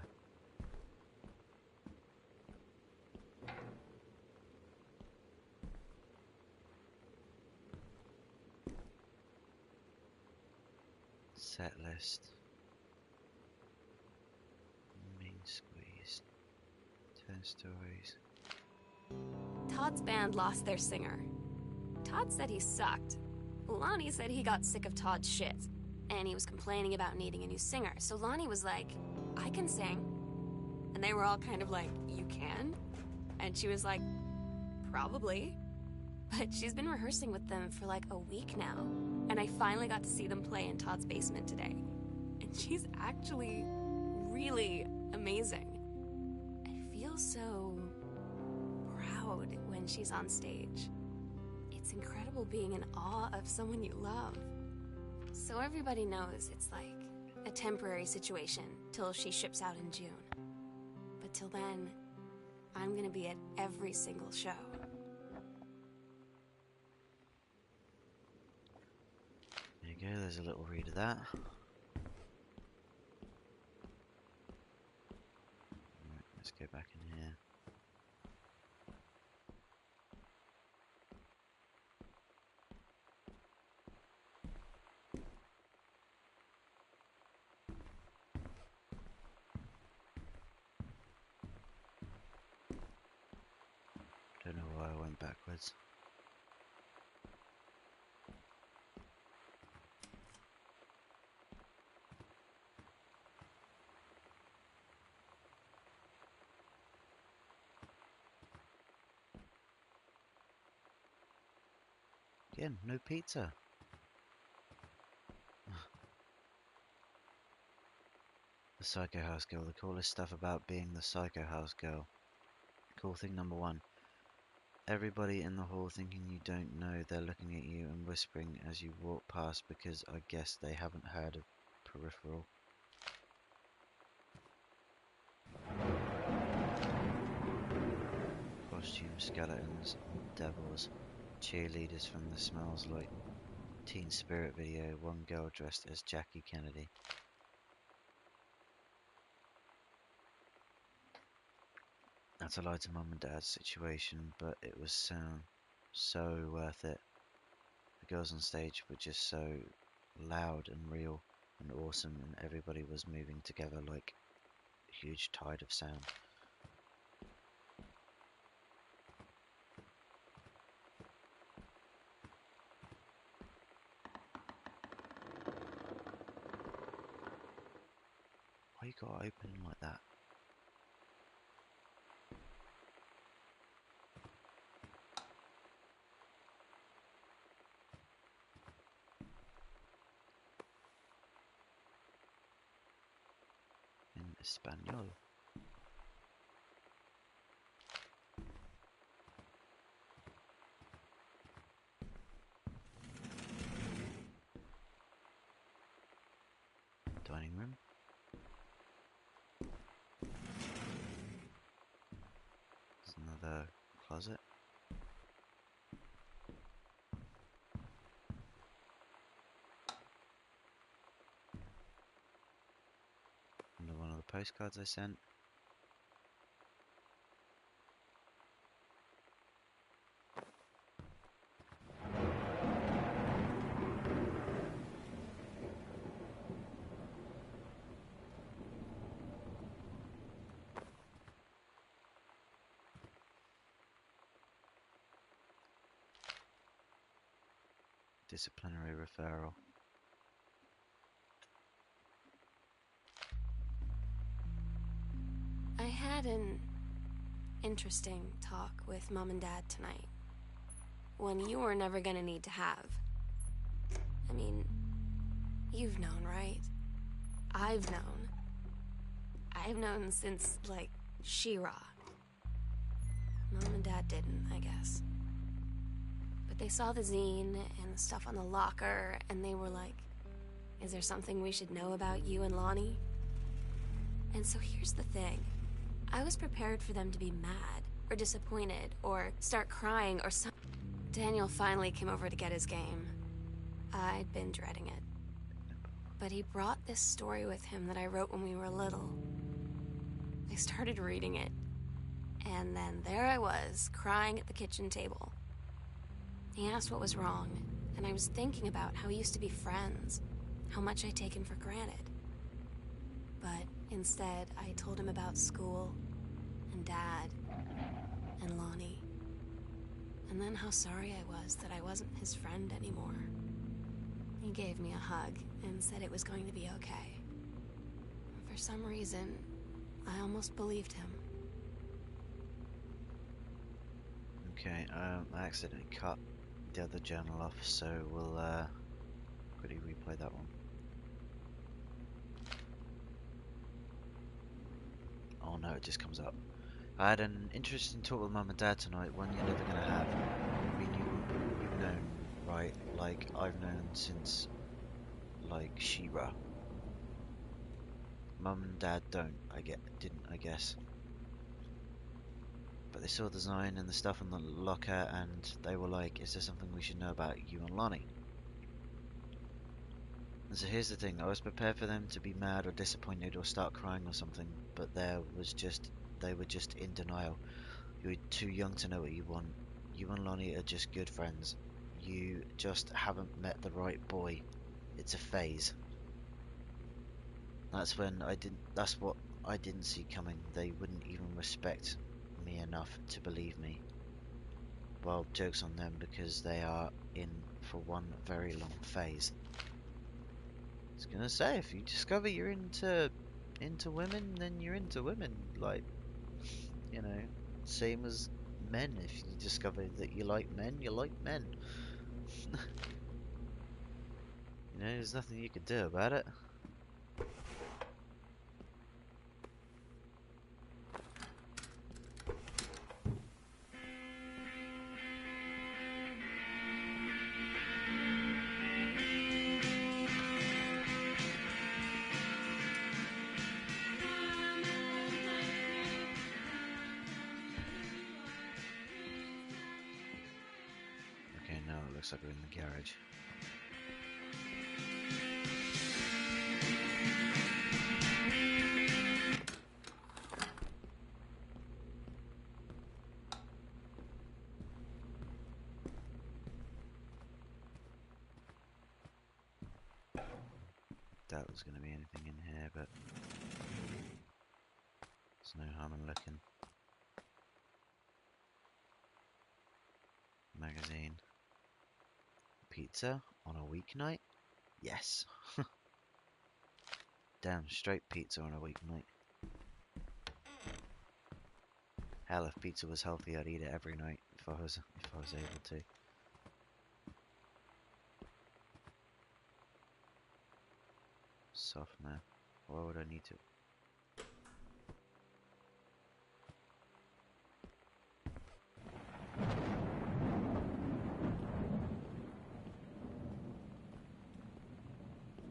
Set list. Main squeeze. 10 stories. Todd's band lost their singer. Todd said he sucked. Lonnie said he got sick of Todd's shit, and he was complaining about needing a new singer. So Lonnie was like, I can sing. And they were all kind of like, you can? And she was like, probably. But she's been rehearsing with them for like a week now. And I finally got to see them play in Todd's basement today. And she's actually really amazing. I feel so proud when she's on stage. It's incredible being in awe of someone you love. So everybody knows it's like a temporary situation till she ships out in June. But till then, I'm gonna be at every single show. There you go, there's a little read of that. Right, let's go back in here. Don't know why I went backwards. Again, no pizza. The Psycho House Girl. The coolest stuff about being the Psycho House Girl. Cool thing number one. Everybody in the hall thinking you don't know they're looking at you and whispering as you walk past because I guess they haven't heard of Peripheral. Costume skeletons, devils, cheerleaders from the Smells Like Teen Spirit video, one girl dressed as Jackie Kennedy. That's a lie to mum and dad's situation, but it was so worth it. The girls on stage were just so loud and real and awesome, and everybody was moving together like a huge tide of sound. Why you got open like that? In Espanol. Dining room. There's another closet. Another one of the postcards I sent. Disciplinary referral. I had an interesting talk with Mom and Dad tonight. One you were never gonna need to have. I mean, you've known, right? I've known. I've known since, like, She-Ra. Mom and Dad didn't, I guess. But they saw the zine and the stuff on the locker, and they were like, is there something we should know about you and Lonnie? And so here's the thing. I was prepared for them to be mad, or disappointed, or start crying, or something. Daniel finally came over to get his game. I'd been dreading it. But he brought this story with him that I wrote when we were little. I started reading it, and then there I was, crying at the kitchen table. He asked what was wrong, and I was thinking about how we used to be friends, how much I'd taken for granted. But instead, I told him about school, and Dad, and Lonnie. And then how sorry I was that I wasn't his friend anymore. He gave me a hug and said it was going to be okay. For some reason, I almost believed him. Okay, I accidentally cut the other journal off, so we'll quickly replay that one. Oh no, it just comes up. I had an interesting talk with Mum and Dad tonight, one you're never gonna have. I mean, you've known, right? Like, I've known since, like, She-Ra. Mum and Dad didn't, I guess. But they saw the design and the stuff in the locker, and they were like, is there something we should know about you and Lonnie? And so here's the thing, I was prepared for them to be mad or disappointed or start crying or something, but they were just in denial. You're too young to know what you want. You and Lonnie are just good friends. You just haven't met the right boy. It's a phase. That's what I didn't see coming. They wouldn't even respect me enough to believe me. Well, joke's on them because they are in for one very long phase. I was gonna say, if you discover you're into women, then you're into women. Like, you know, same as men. If you discover that you like men, you like men. You know, there's nothing you can do about it. Okay, now it looks like we're in the garage. Doubt there's going to be anything in here, but there's no harm in looking. Magazine. Pizza on a weeknight? Yes. Damn straight pizza on a weeknight. Hell, if pizza was healthy, I'd eat it every night if I was able to. Softener. Why would I need to?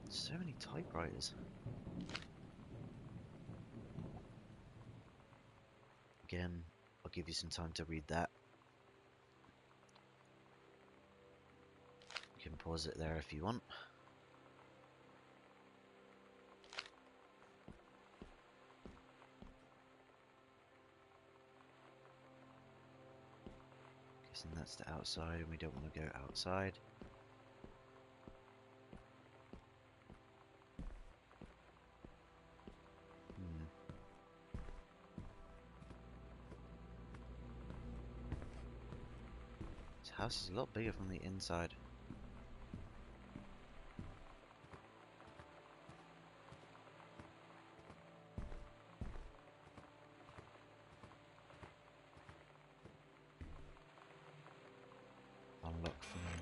So many typewriters. Again, I'll give you some time to read that. You can pause it there if you want. Guessing that's the outside, and we don't want to go outside. This house is a lot bigger from the inside.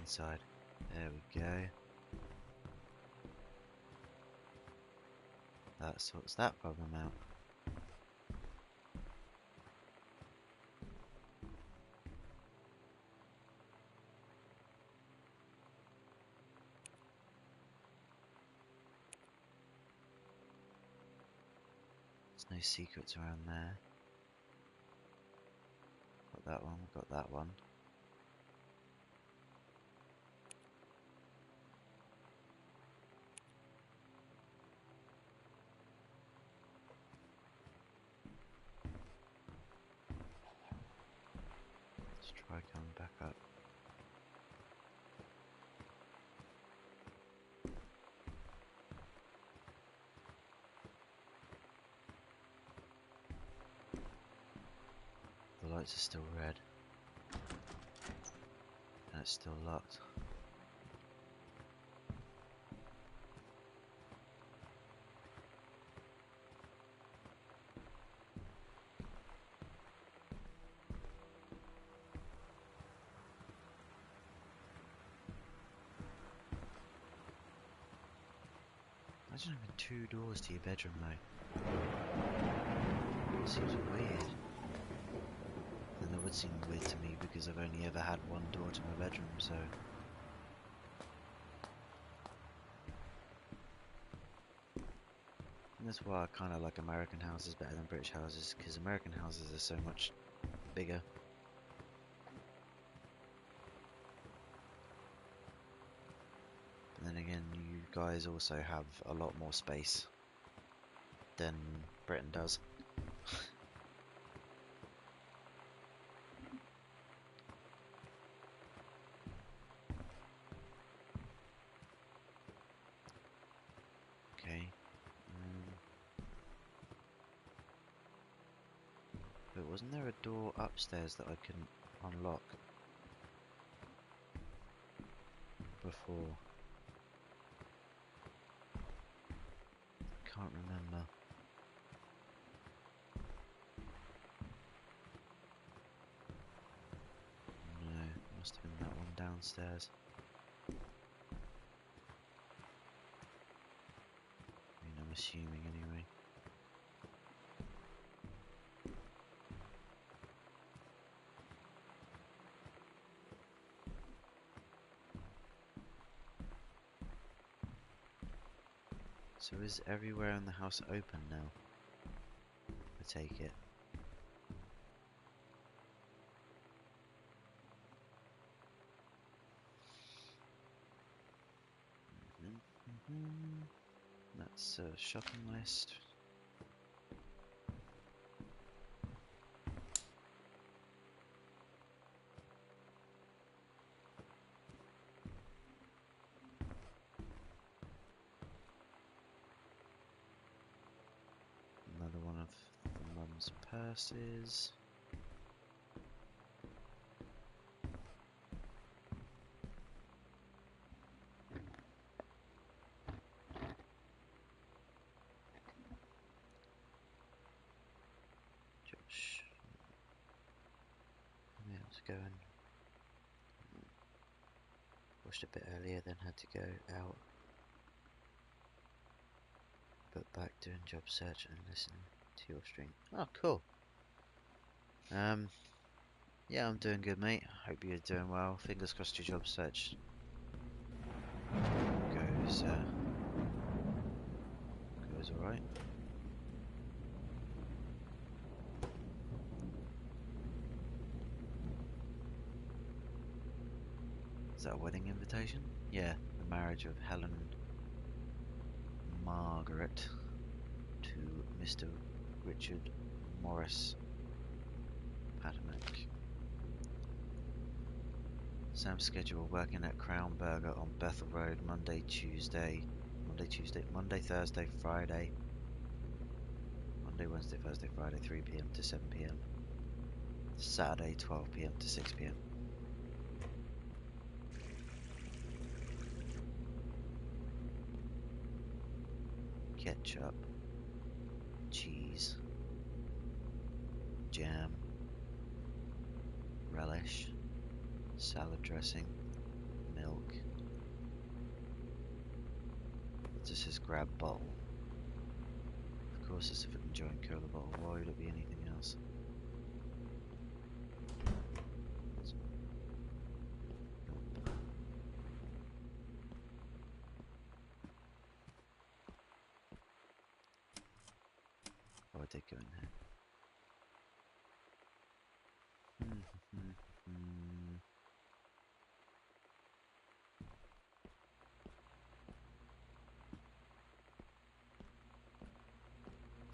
inside. There we go. That sorts that problem out. There's no secrets around there. Got that one, got that one. Let's try coming back up. The lights are still red. And it's still locked. Imagine having 2 doors to your bedroom though. It seems weird. And that would seem weird to me because I've only ever had 1 door to my bedroom, so... And that's why I kind of like American houses better than British houses, because American houses are so much bigger. But then again, you guys also have a lot more space than Britain does. Okay. But wasn't there a door upstairs that I couldn't unlock before? Can't remember. No, must have been that one downstairs. I mean, I'm assuming anyway. So is everywhere in the house open now? I take it. That's a shopping list. Another one of the mum's purses. Josh. Yeah, let's go and washed a bit earlier, then had to go out. But back doing job search and listening to your stream. Oh, cool. Yeah, I'm doing good, mate. Hope you're doing well. Fingers crossed your job search goes alright. Is that a wedding invitation? Yeah, the marriage of Helen Margaret to Mr. Richard Morris Pattermack. Sam's schedule working at Crown Burger on Bethel Road Monday, Thursday, Friday. Monday, Wednesday, Thursday, Friday, 3 PM to 7 PM. Saturday, 12 PM to 6 PM. Ketchup, cheese, jam, relish, salad dressing, milk. It just says grab bottle. Of course it's a fucking giant cola bottle. Why would it be anything else? Nope. Oh, I did go in here.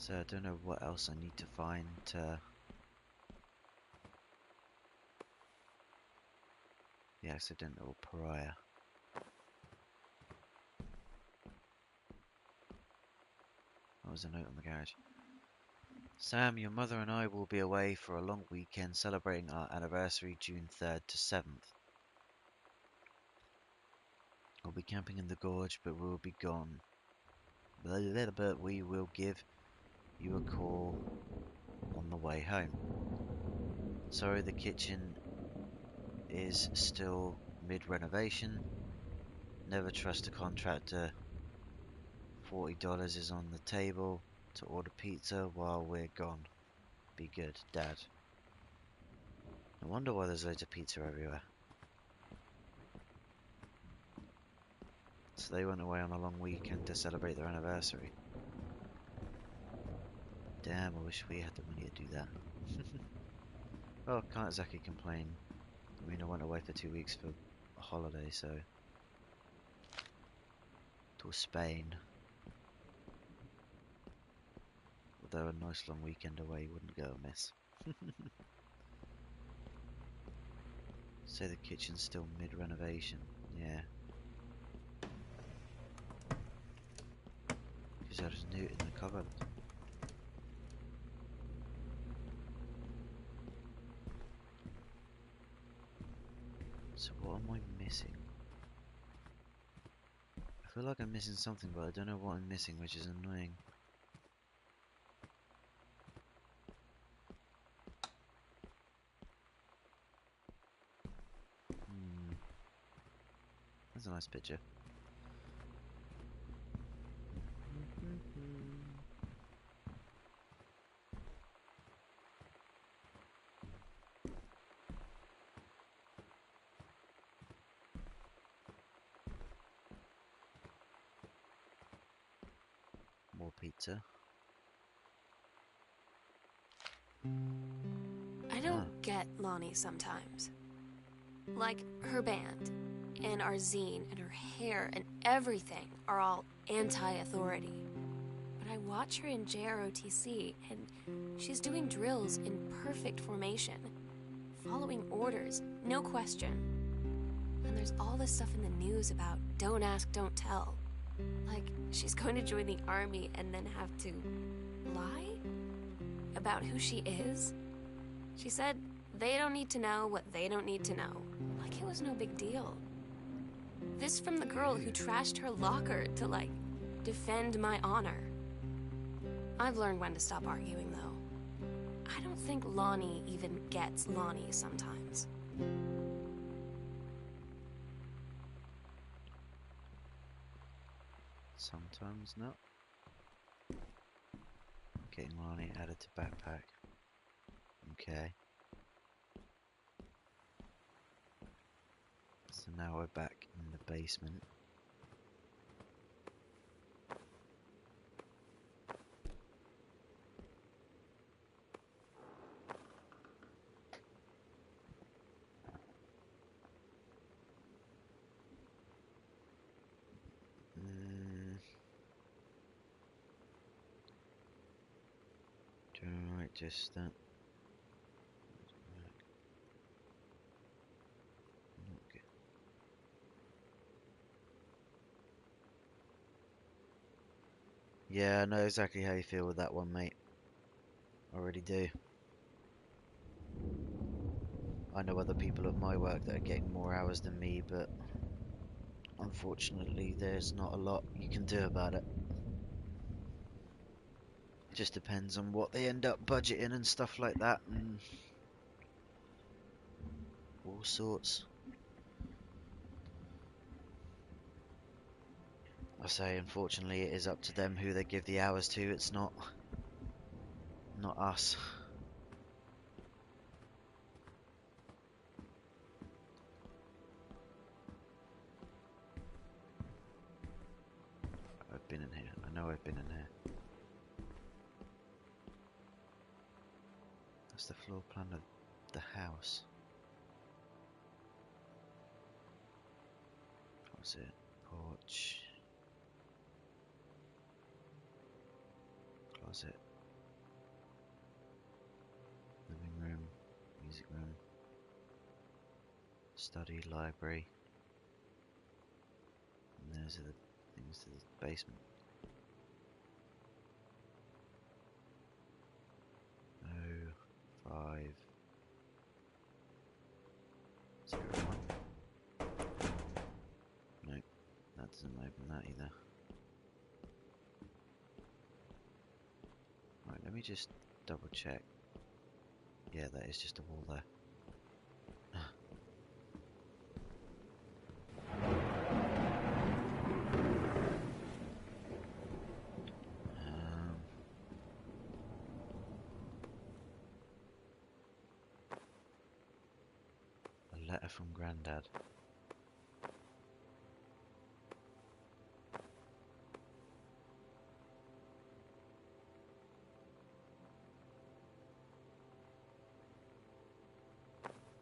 So I don't know what else I need to find to the accidental pariah. That was a note on the garage. Sam, your mother and I will be away for a long weekend celebrating our anniversary June 3rd to 7th. We'll be camping in the gorge, but we'll be gone. But we will give you a call on the way home. Sorry, the kitchen is still mid-renovation. Never trust a contractor. $40 is on the table to order pizza while we're gone. Be good, Dad. No wonder why there's loads of pizza everywhere. So they went away on a long weekend to celebrate their anniversary. Damn, I wish we had the money to do that. Well, can't exactly complain. I mean, I went away for 2 weeks for a holiday, so... to Spain. Although a nice long weekend away wouldn't go amiss. So the kitchen's still mid-renovation. Yeah. Because there's new in the cupboard. So what am I missing? I feel like I'm missing something, but I don't know what I'm missing, which is annoying. That's a nice picture. More pizza. I don't get Lonnie sometimes. Like, her band, and our zine, and her hair, and everything are all anti-authority. But I watch her in JROTC, and she's doing drills in perfect formation, following orders, no question. And there's all this stuff in the news about don't ask, don't tell. Like, she's going to join the army and then have to lie about who she is. She said they don't need to know what they don't need to know. Like it was no big deal. This from the girl who trashed her locker to, like, defend my honor. I've learned when to stop arguing, though. I don't think Lonnie even gets Lonnie sometimes. Sometimes not. Getting Lonnie added to backpack. Okay. So now we're back in the basement. Right, just that. Okay. Yeah, I know exactly how you feel with that one, mate. I already do. I know other people at my work that are getting more hours than me, but unfortunately there's not a lot you can do about it. It just depends on what they end up budgeting and stuff like that, and all sorts. I say, unfortunately, it is up to them who they give the hours to. It's not us. I've been in here. I know I've been in here. That's the floor plan of the house. What's it? Porch. Closet. Living room. Music room. Study, library. And those are the things to the basement. Oh, 5, 0, 1. Nope, that doesn't open that either. Right, let me just double check. Yeah, that is just a wall there. A letter from Grandad.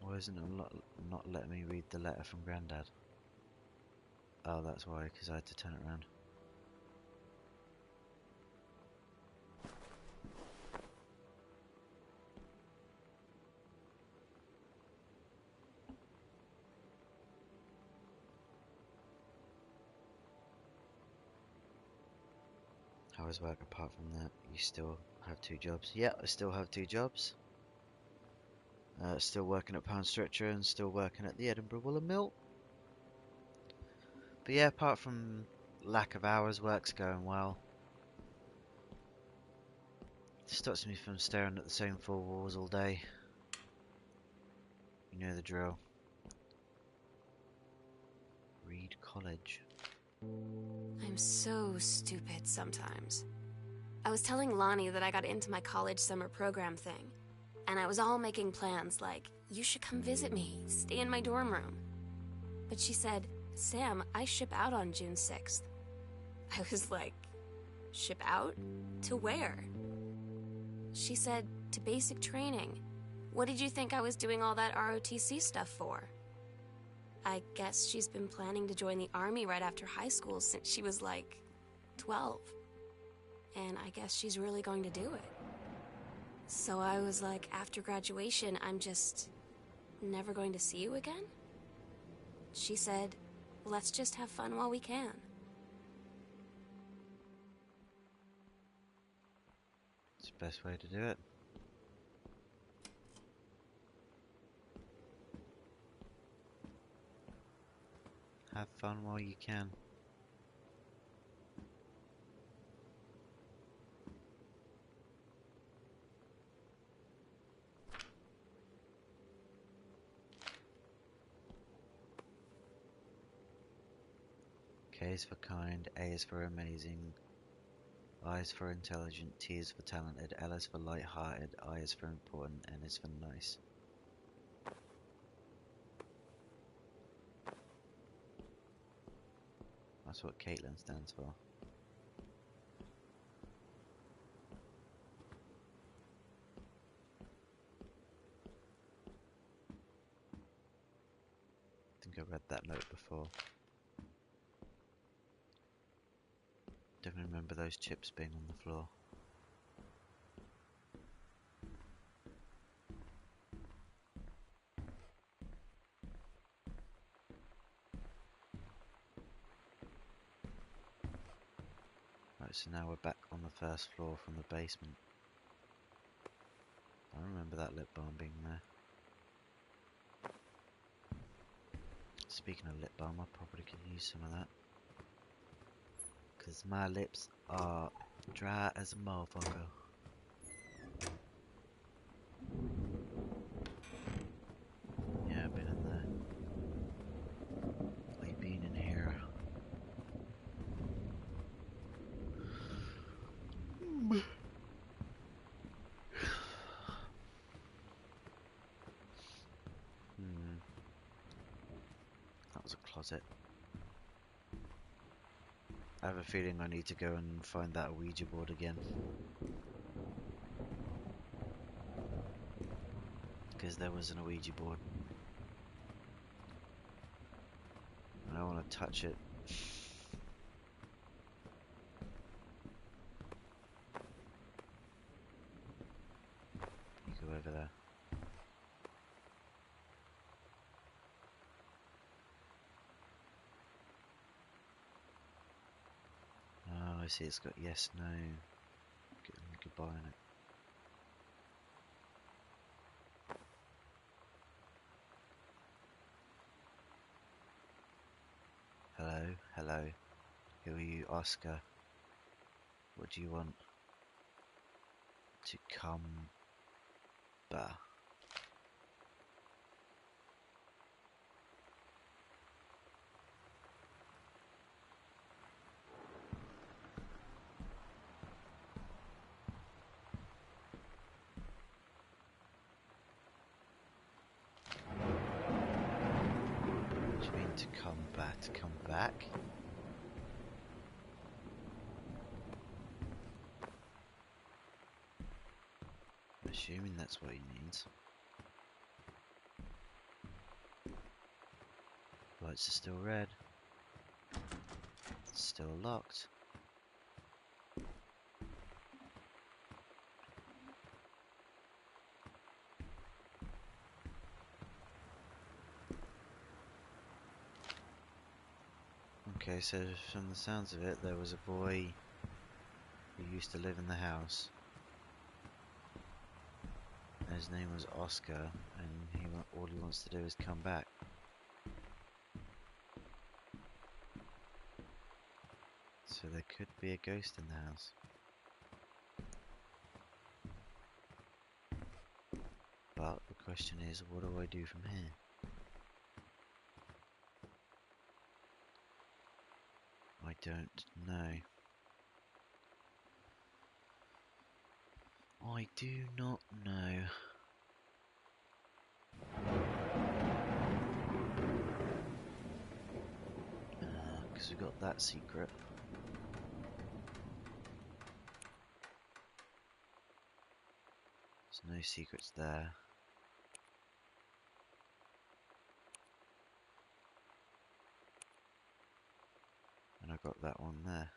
Why isn't it not letting me read the letter from Grandad? Oh, that's why, because I had to turn it around. How is work apart from that? You still have 2 jobs? Yeah, I still have 2 jobs. Still working at Pound Stretcher and still working at the Edinburgh Woolen Mill. But yeah, apart from lack of hours, work's going well. It stops me from staring at the same 4 walls all day. You know the drill. Reed College. I'm so stupid sometimes. I was telling Lonnie that I got into my college summer program thing, and I was all making plans like, you should come visit me, stay in my dorm room. But she said, Sam, I ship out on June 6th. I was like, ship out? To where? She said, to basic training. What did you think I was doing all that ROTC stuff for? I guess she's been planning to join the army right after high school since she was like 12. And I guess she's really going to do it. So I was like, after graduation, I'm just never going to see you again? She said, let's just have fun while we can. It's the best way to do it. Have fun while you can. K is for kind, A is for amazing, I is for intelligent, T is for talented, L is for light-hearted, I is for important, N is for nice. That's what Caitlin stands for. I think I read that note before. Definitely remember those chips being on the floor. Right, so now we're back on the first floor from the basement. I remember that lip balm being there. Speaking of lip balm, I probably could use some of that. Because my lips are dry as a motherfucker. Yeah, I've been in there. I've been in here. the closet. I have a feeling I need to go and find that Ouija board again. Because there was an Ouija board. And I want to touch it. You go over there. Oh, I see, it's got yes, no, goodbye on it. Hello, hello. Who are you, Oscar? What do you want? To come back. What do you mean to come back? To come back? I'm assuming that's what he means. Lights are still red. It's still locked. Okay, so from the sounds of it, there was a boy who used to live in the house. And his name was Oscar, and all he wants to do is come back. So there could be a ghost in the house. But the question is, what do I do from here? I don't know. I do not know. Because we got that secret. There's no secrets there. And I got that one there.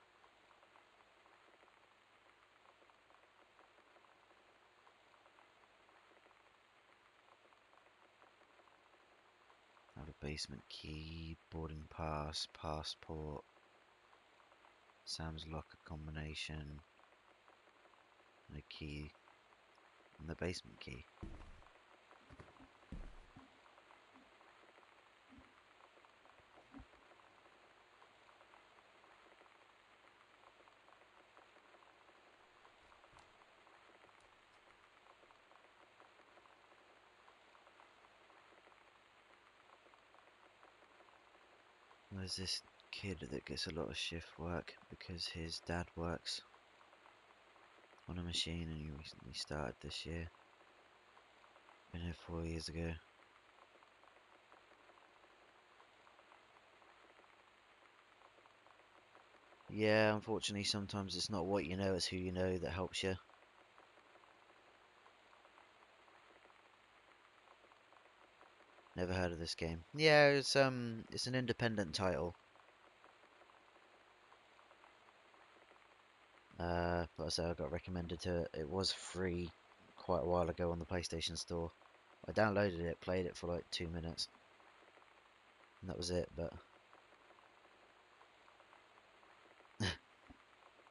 I have a basement key, boarding pass, passport, Sam's locker combination, and a key, and the basement key. There's this kid that gets a lot of shift work because his dad works on a machine and he recently started this year. Been here 4 years ago. Yeah, unfortunately sometimes it's not what you know, it's who you know that helps you. Never heard of this game. Yeah, it's an independent title. But I say I got recommended to it. It was free quite a while ago on the PlayStation Store. I downloaded it, played it for like 2 minutes, and that was it. But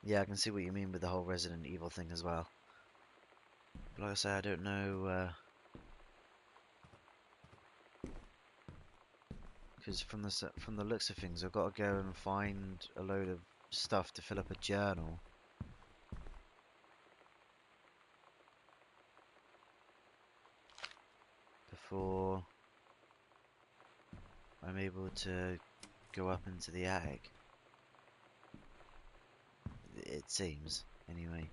yeah, I can see what you mean with the whole Resident Evil thing as well. But like I say, I don't know, because from the looks of things, I've got to go and find a load of stuff to fill up a journal. Before I'm able to go up into the attic. It seems, anyway.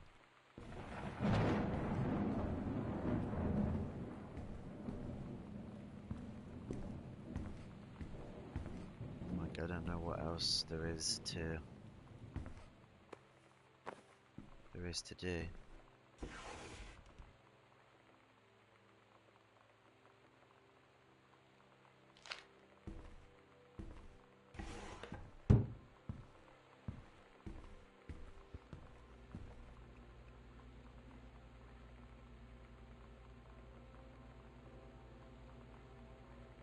don't know what else there is to do.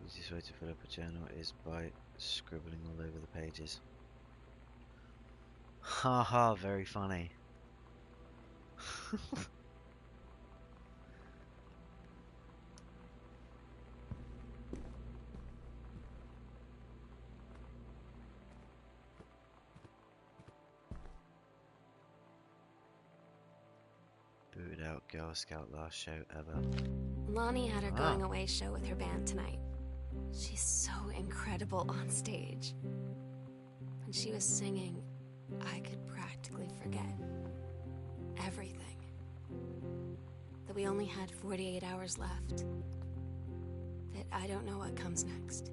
The easiest way to fill up a journal is by scribbling all over the pages. Haha, very funny. Booted out Girl Scout last show ever. Lonnie had her going away show with her band tonight. She's so incredible on stage. When she was singing, I could practically forget everything. That we only had 48 hours left. That I don't know what comes next.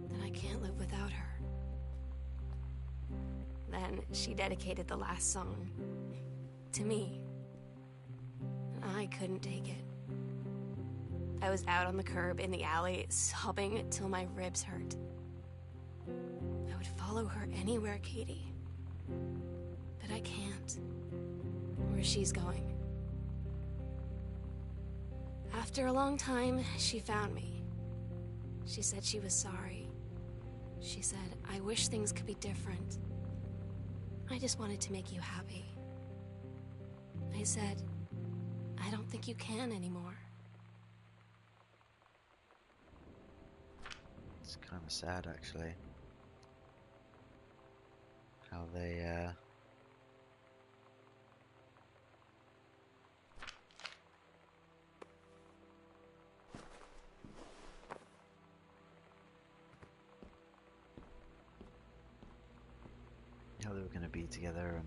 That I can't live without her. Then she dedicated the last song to me. And I couldn't take it. I was out on the curb in the alley, sobbing till my ribs hurt. I would follow her anywhere, Katie. But I can't. Where she's going. After a long time, she found me. She said she was sorry. She said, I wish things could be different. I just wanted to make you happy. I said, I don't think you can anymore. It's kind of sad, actually. How they, how they were going to be together,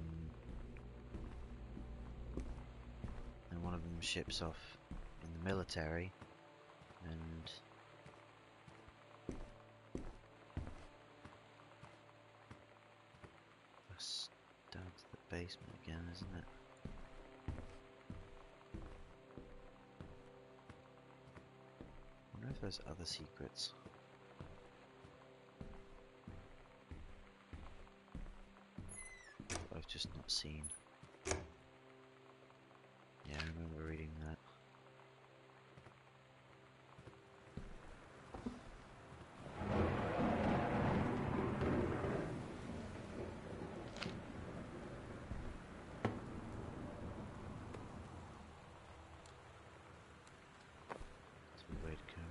and one of them ships off in the military, and that's down to the basement again, isn't it? I wonder if there's other secrets. I've just not seen. Yeah, I remember reading that. It's a way to go.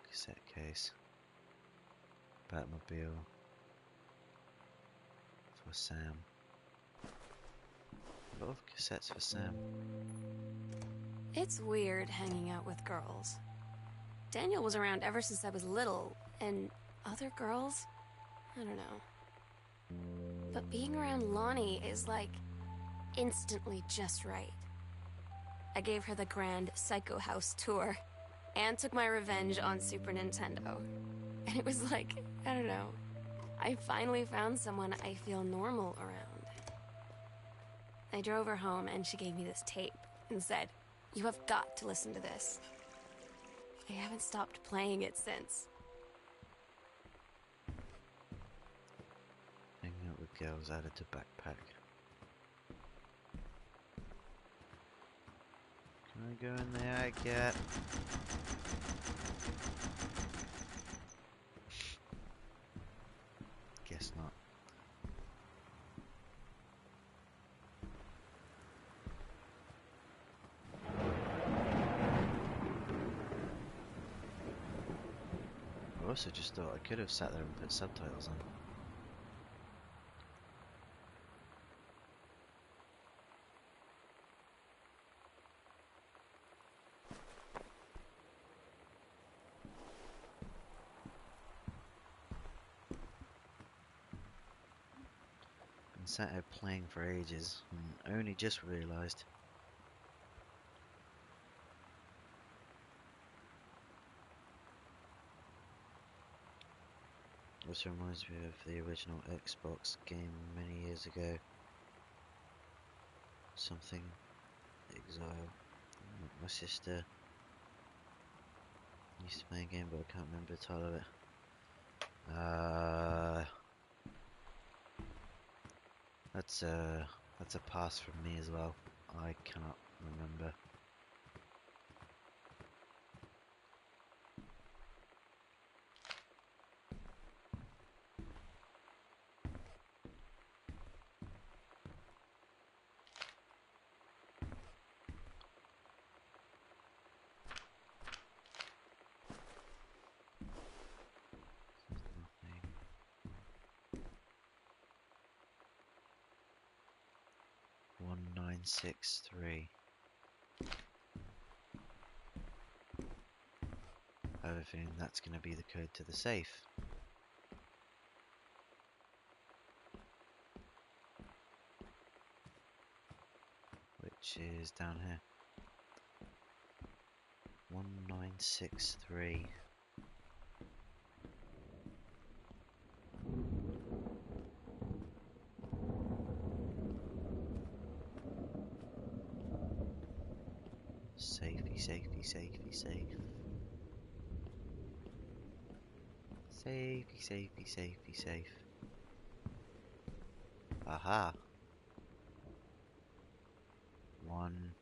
Cassette case. Batmobile. For Sam. A lot of cassettes for Sam. It's weird hanging out with girls. Daniel was around ever since I was little, and other girls? I don't know. But being around Lonnie is like instantly just right. I gave her the grand Psycho House tour and took my revenge on Super Nintendo. And it was like, I don't know, I finally found someone I feel normal around. I drove her home and she gave me this tape and said, you have got to listen to this. I haven't stopped playing it since. Hanging out with girls added to backpack. Can I go in the attic yet? Guess not. I also just thought I could have sat there and put subtitles on. sat here playing for ages and only just realised. This reminds me of the original Xbox game many years ago. Something Exile. My sister used to play a game, but I can't remember the title of it. That's a pass from me as well. I cannot remember. Nothing. 1963. I have a feeling that's going to be the code to the safe. Which is down here. 1963. Safety, safety, safety, safe. Safety, safety, safety, safe. Aha. 1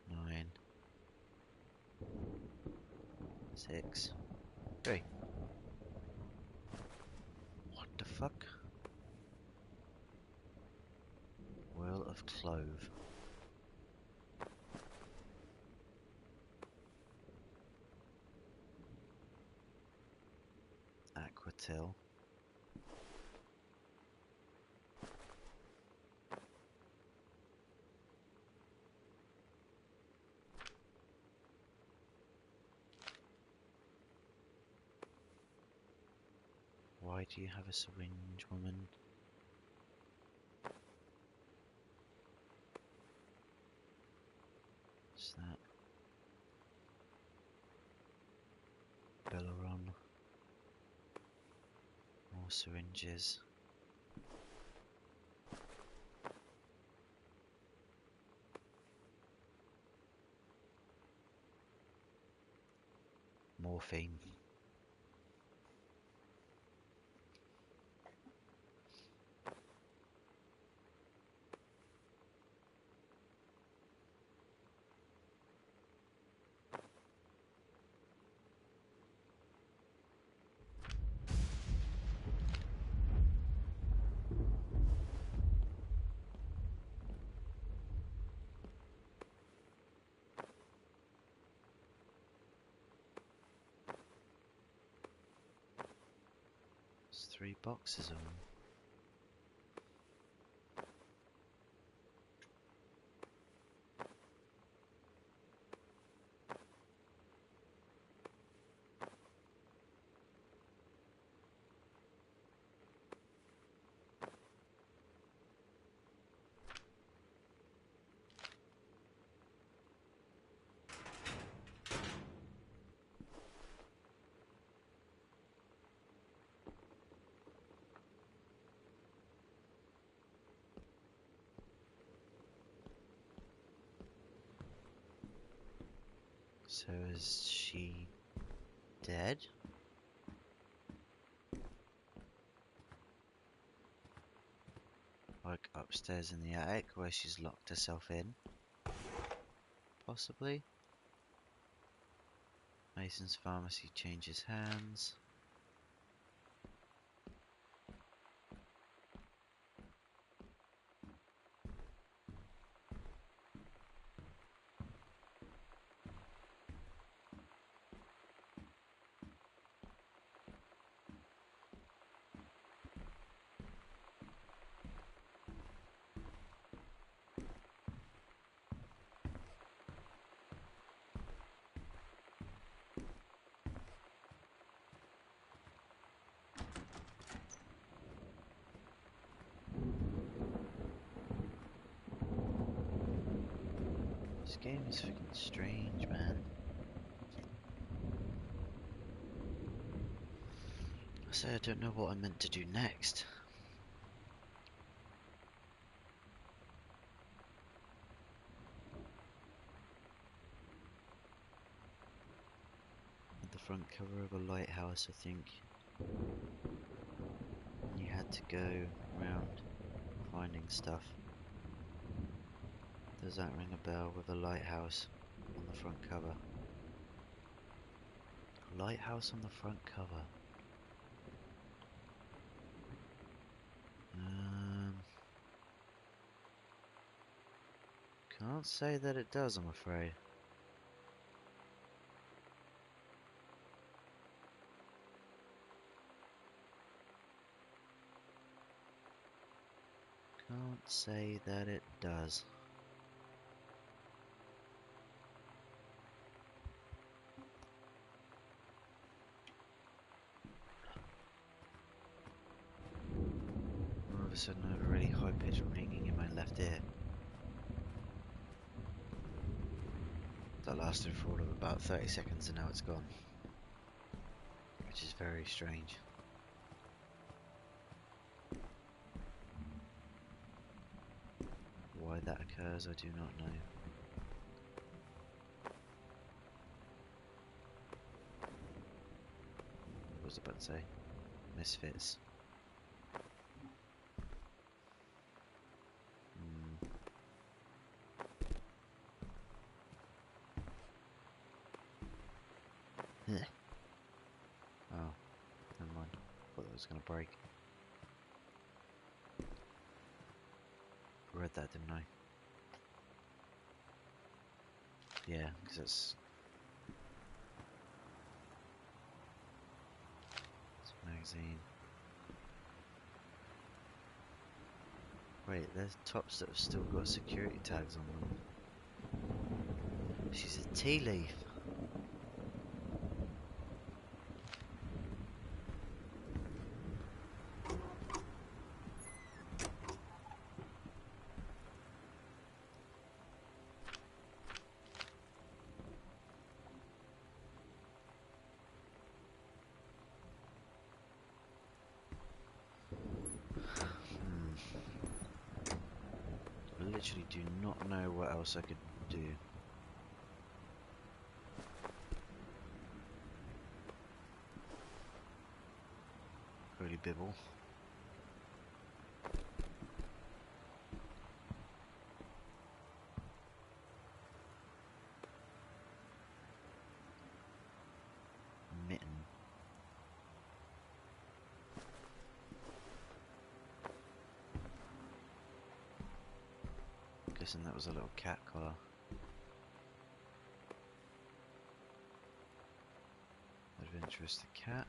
9 6 3. What the fuck? Oil of clove. Aquatil. Why do you have a syringe, woman? What's that? Belleron. More syringes. Morphine. There's 3 boxes of them. So is she dead? Like upstairs in the attic where she's locked herself in? Possibly? Mason's pharmacy changes hands. This game is freaking strange, man. I say I don't know what I'm meant to do next. At the front cover of a lighthouse, I think. You had to go around finding stuff. Does that ring a bell with a lighthouse on the front cover? A lighthouse on the front cover. Can't say that it does, I'm afraid. Can't say that it does. All of a sudden I have a really high-pitched ringing in my left ear. That lasted for all of about 30 seconds and now it's gone. Which is very strange. Why that occurs, I do not know. What was I about to say? Misfits. Oh, never mind. Thought that was gonna break. I read that, didn't I? Yeah, because it's a magazine. Wait, there's tops that have still got security tags on them. She's a tea leaf. I literally do not know what else I could do. Really bibble. Mitten. Guessing that was a little cat collar. Adventurous the cat.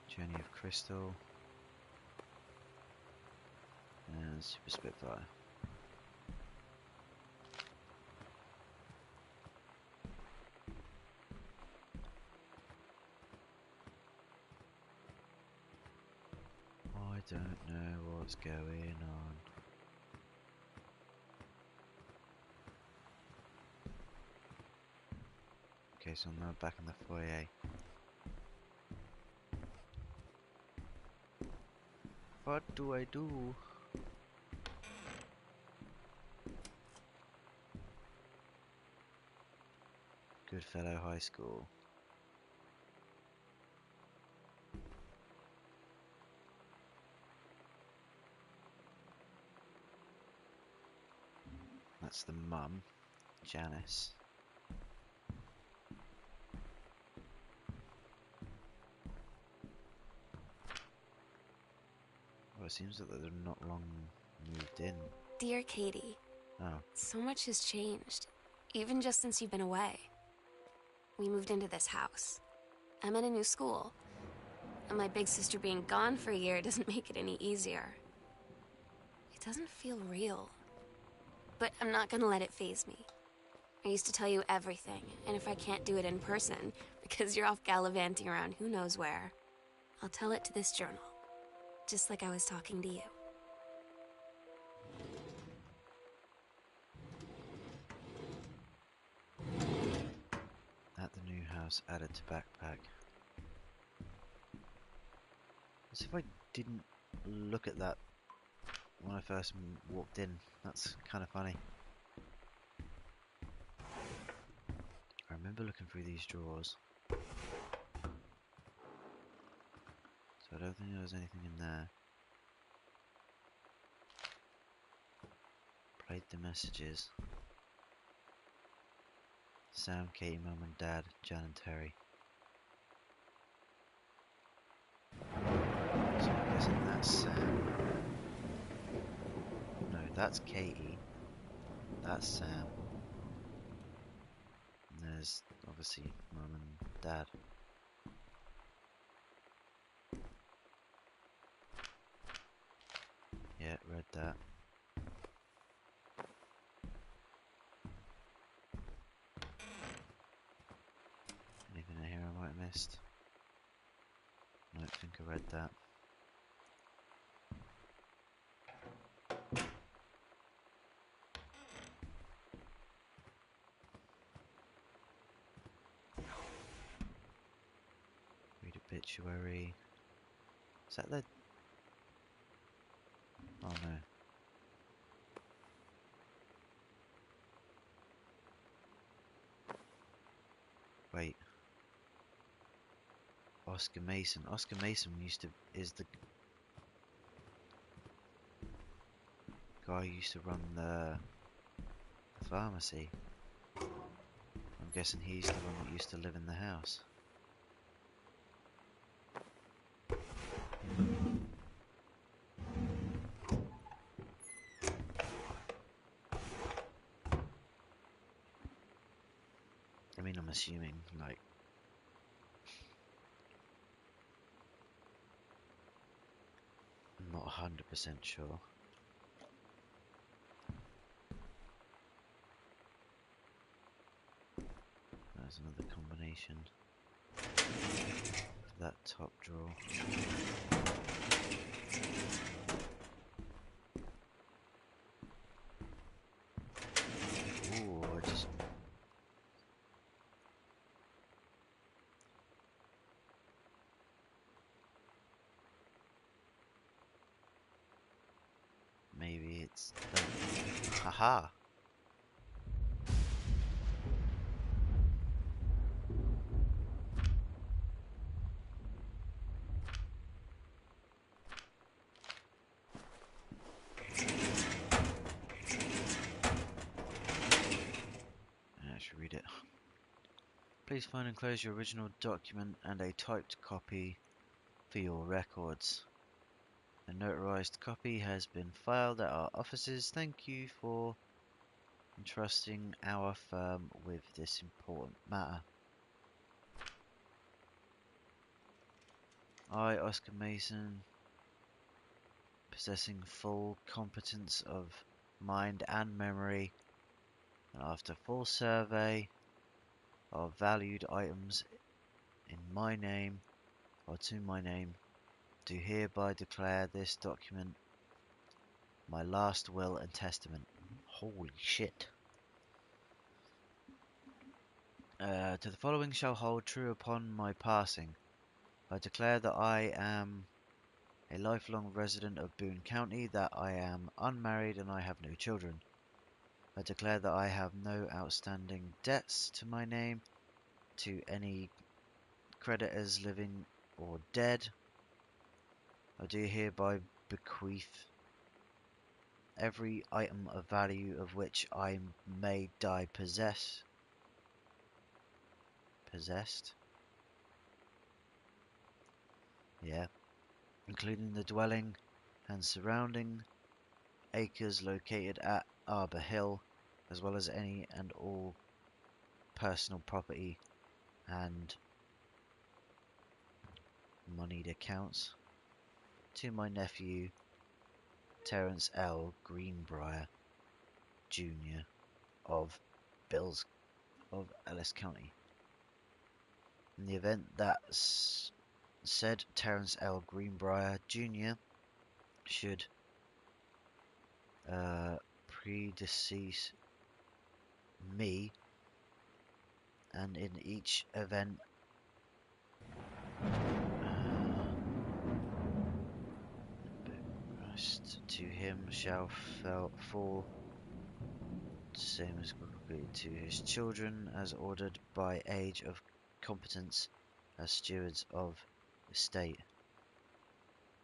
Journey of Crystal. And Super Spitfire. I don't know what's going on. Okay, so I'm now back in the foyer. What do I do? Goodfellow High School. That's the mum, Janice. Well, it seems that they're not long moved in. Dear Katie, Oh, so much has changed, even just since you've been away. We moved into this house. I'm at a new school. And my big sister being gone for a year doesn't make it any easier. It doesn't feel real. But I'm not gonna let it faze me. I used to tell you everything, and if I can't do it in person, because you're off gallivanting around who knows where, I'll tell it to this journal. Just like I was talking to you. House added to backpack. As if I didn't look at that when I first walked in. That's kind of funny. I remember looking through these drawers. So I don't think there was anything in there. Played the messages. Sam, Katie, Mum and Dad, Jan and Terry. So I'm guessing that's Sam. No, that's Katie. That's Sam. And there's obviously Mum and Dad. Yeah, read that. Anything in here I might have missed? I don't think I read that. Read obituary. Is that the... Oh no. Wait. Oscar Mason. Oscar Mason is the guy who used to run the pharmacy. I'm guessing he's the one that used to live in the house. I mean, I'm assuming, like... I'm not 100% sure. There's another combination for that top drawer. Ooh, I just... Maybe it's... Haha! I should read it. Please find and close your original document and a typed copy for your records. A notarized copy has been filed at our offices. Thank you for entrusting our firm with this important matter. I, Oscar Mason, possessing full competence of mind and memory, and after full survey of valued items in my name or to my name, do hereby declare this document my last will and testament. Holy shit. To the following shall hold true upon my passing. I declare that I am a lifelong resident of Boone County, that I am unmarried and I have no children. I declare that I have no outstanding debts to my name, to any creditors living or dead. I do hereby bequeath every item of value of which I may die possessed, yeah, including the dwelling and surrounding acres located at Arbor Hill, as well as any and all personal property and moneyed accounts, to my nephew Terence L. Greenbrier Jr. of Ellis County. In the event that said Terence L. Greenbrier Jr. should predecease me and in each event, rest to him shall fall, same as to his children, as ordered by age of competence as stewards of the state.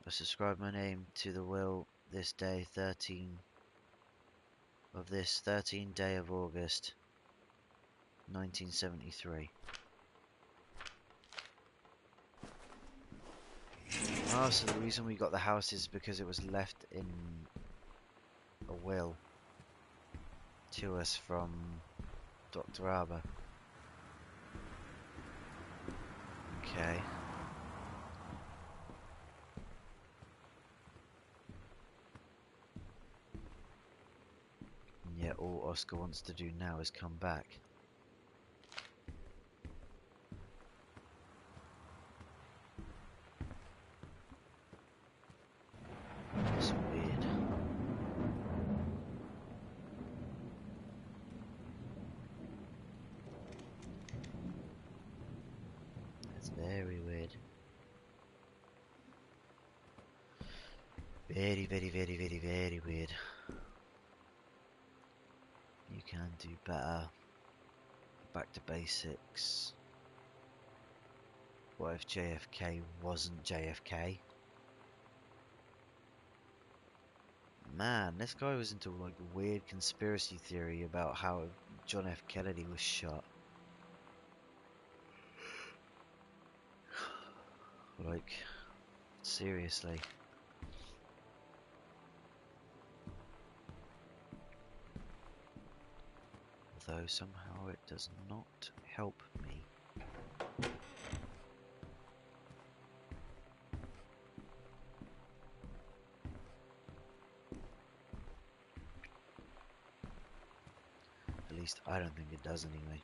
I subscribe my name to the will this day, 13th day of August, 1973. Oh, so the reason we got the house is because it was left in a will to us from Dr. Arber. Okay. And yet all Oscar wants to do now is come back. It's weird. It's very weird. Very, very, very, very, very weird. You can do better. Back to basics. What if JFK wasn't JFK? Man, this guy was into like a weird conspiracy theory about how John F. Kennedy was shot. Like, seriously. Although somehow it does not help me. At least I don't think it does anyway.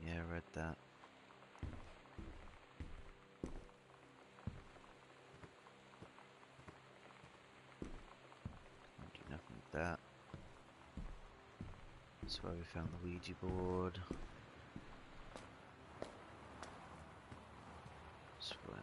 Yeah, I read that. Can't do nothing with that. That's where we found the Ouija board. That's where...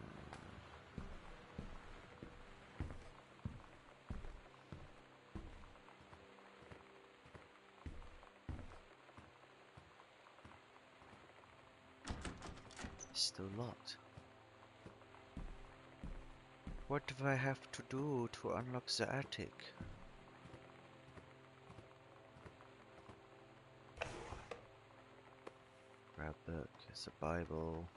It's still locked. What do I have to do to unlock the attic? Grab book, it's a Bible.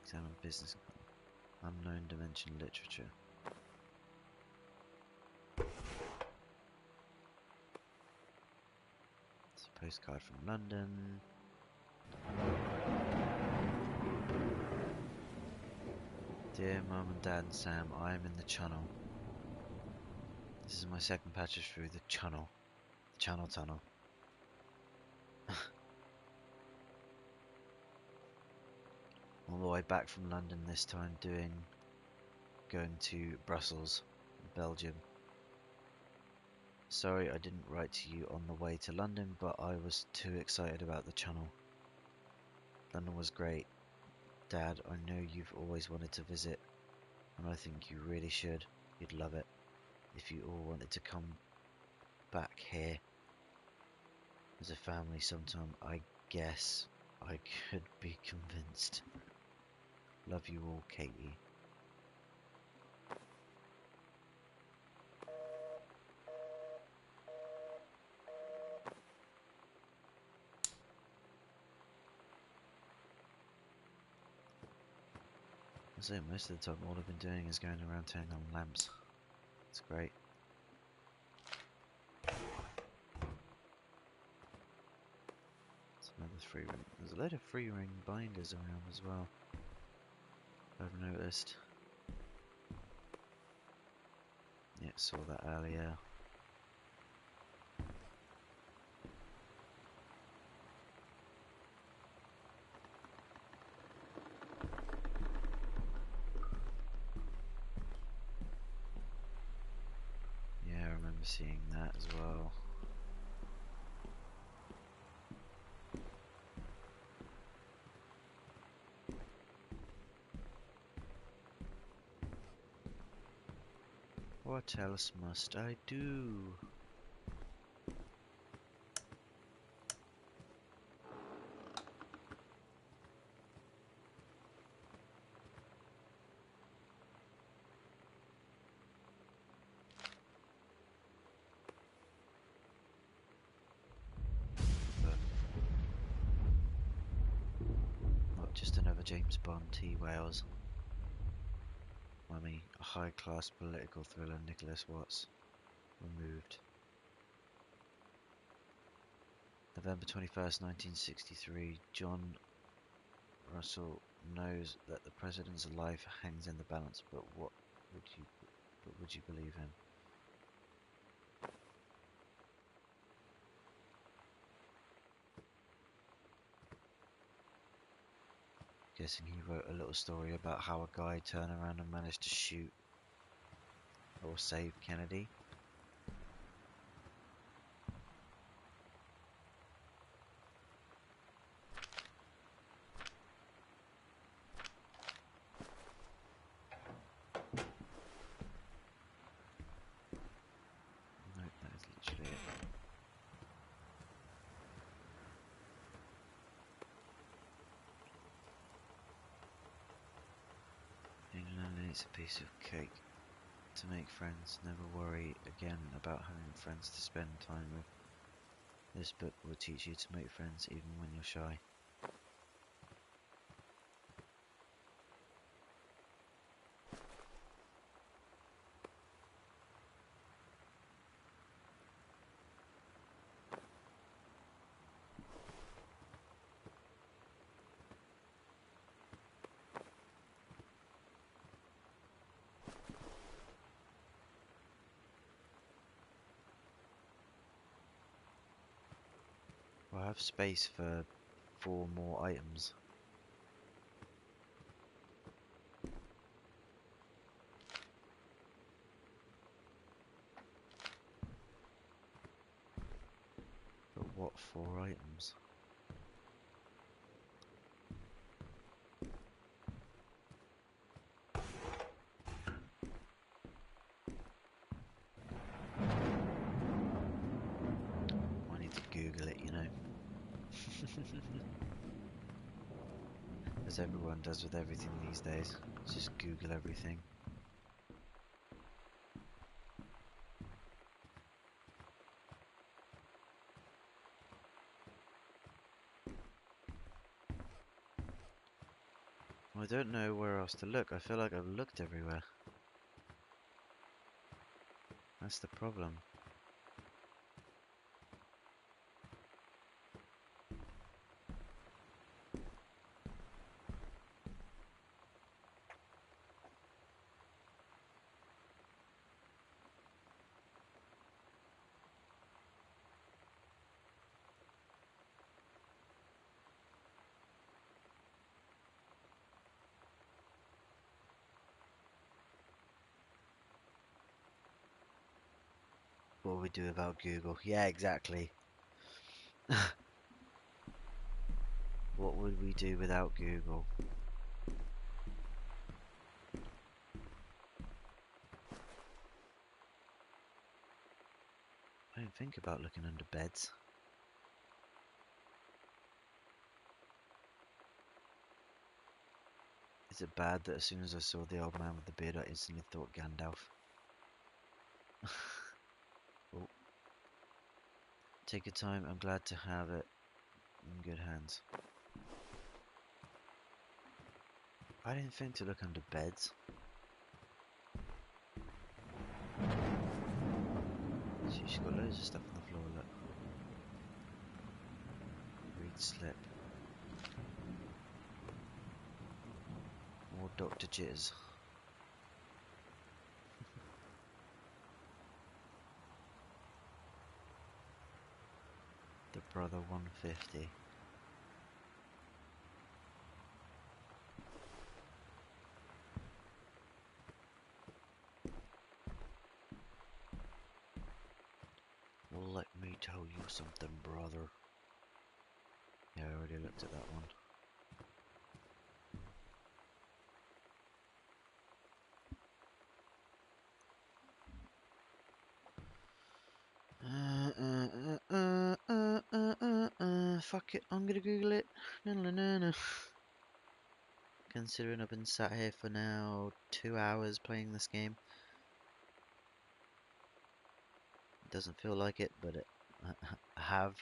Examine business. Unknown dimension literature. It's a postcard from London. Dear Mum and Dad and Sam, I am in the channel. This is my second passage through the channel. The channel tunnel. On the way back from London this time, going to Brussels, Belgium. Sorry I didn't write to you on the way to London, but I was too excited about the channel. London was great. Dad, I know you've always wanted to visit, and I think you really should. You'd love it. If you all wanted to come back here as a family sometime, I guess I could be convinced. Love you all, Katie. So most of the time all I've been doing is going around turning on lamps. It's great. It's another free ring. There's a load of free ring binders around as well, I've noticed. Yeah, saw that earlier. seeing that as well. What else must I do? Not just another James Bond T. Wales. Mummy, a high-class political thriller, Nicholas Watts. Removed. November 21st, 1963. John Russell knows that the president's life hangs in the balance, but would you believe him? Guessing he wrote a little story about how a guy turned around and managed to shoot or save Kennedy. Nope, that is literally it. England needs a piece of cake to make friends. Never worry again about having friends to spend time with. This book will teach you to make friends even when you're shy. Well, I have space for 4 more items. But what 4 items? I need to Google it, you know. As everyone does with everything these days. Just Google everything. I don't know where else to look. I feel like I've looked everywhere. That's the problem. What would we do without Google? Yeah, exactly. What would we do without Google? I didn't think about looking under beds. Is it bad that as soon as I saw the old man with the beard I instantly thought Gandalf? Oh. Take your time, I'm glad to have it in good hands. I didn't think to look under beds. She's got loads of stuff on the floor, look. Read slip. More Dr. Jizz. The Brother 150. you something, brother. Yeah, I already looked at that one. Fuck it, I'm gonna Google it. No. Considering I've been sat here for now 2 hours playing this game. It doesn't feel like it, but I have.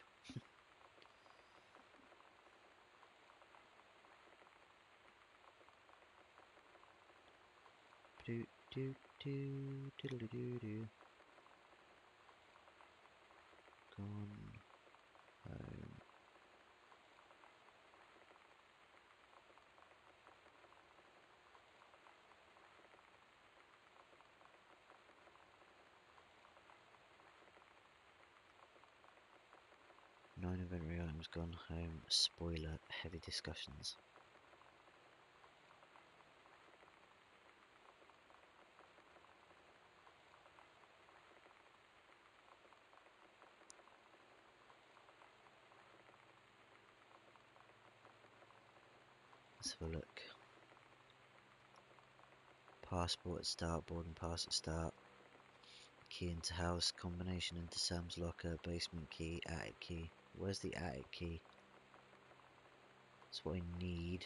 Do do do diddly do do. Gone home. Non-inventory items gone home. Spoiler: heavy discussions. Let's have a look. Passport at start, boarding pass at start. Key into house, combination into Sam's locker, basement key, attic key. Where's the attic key? That's what I need.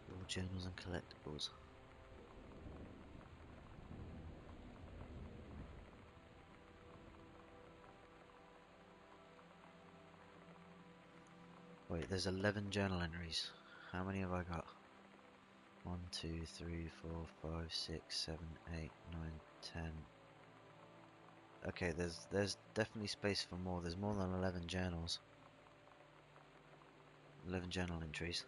All journals and collectibles. Wait, there's 11 journal entries. How many have I got? 1, 2, 3, 4, 5, 6, 7, 8, 9, 10. Okay, there's definitely space for more. There's more than 11 journals. 11 journal entries.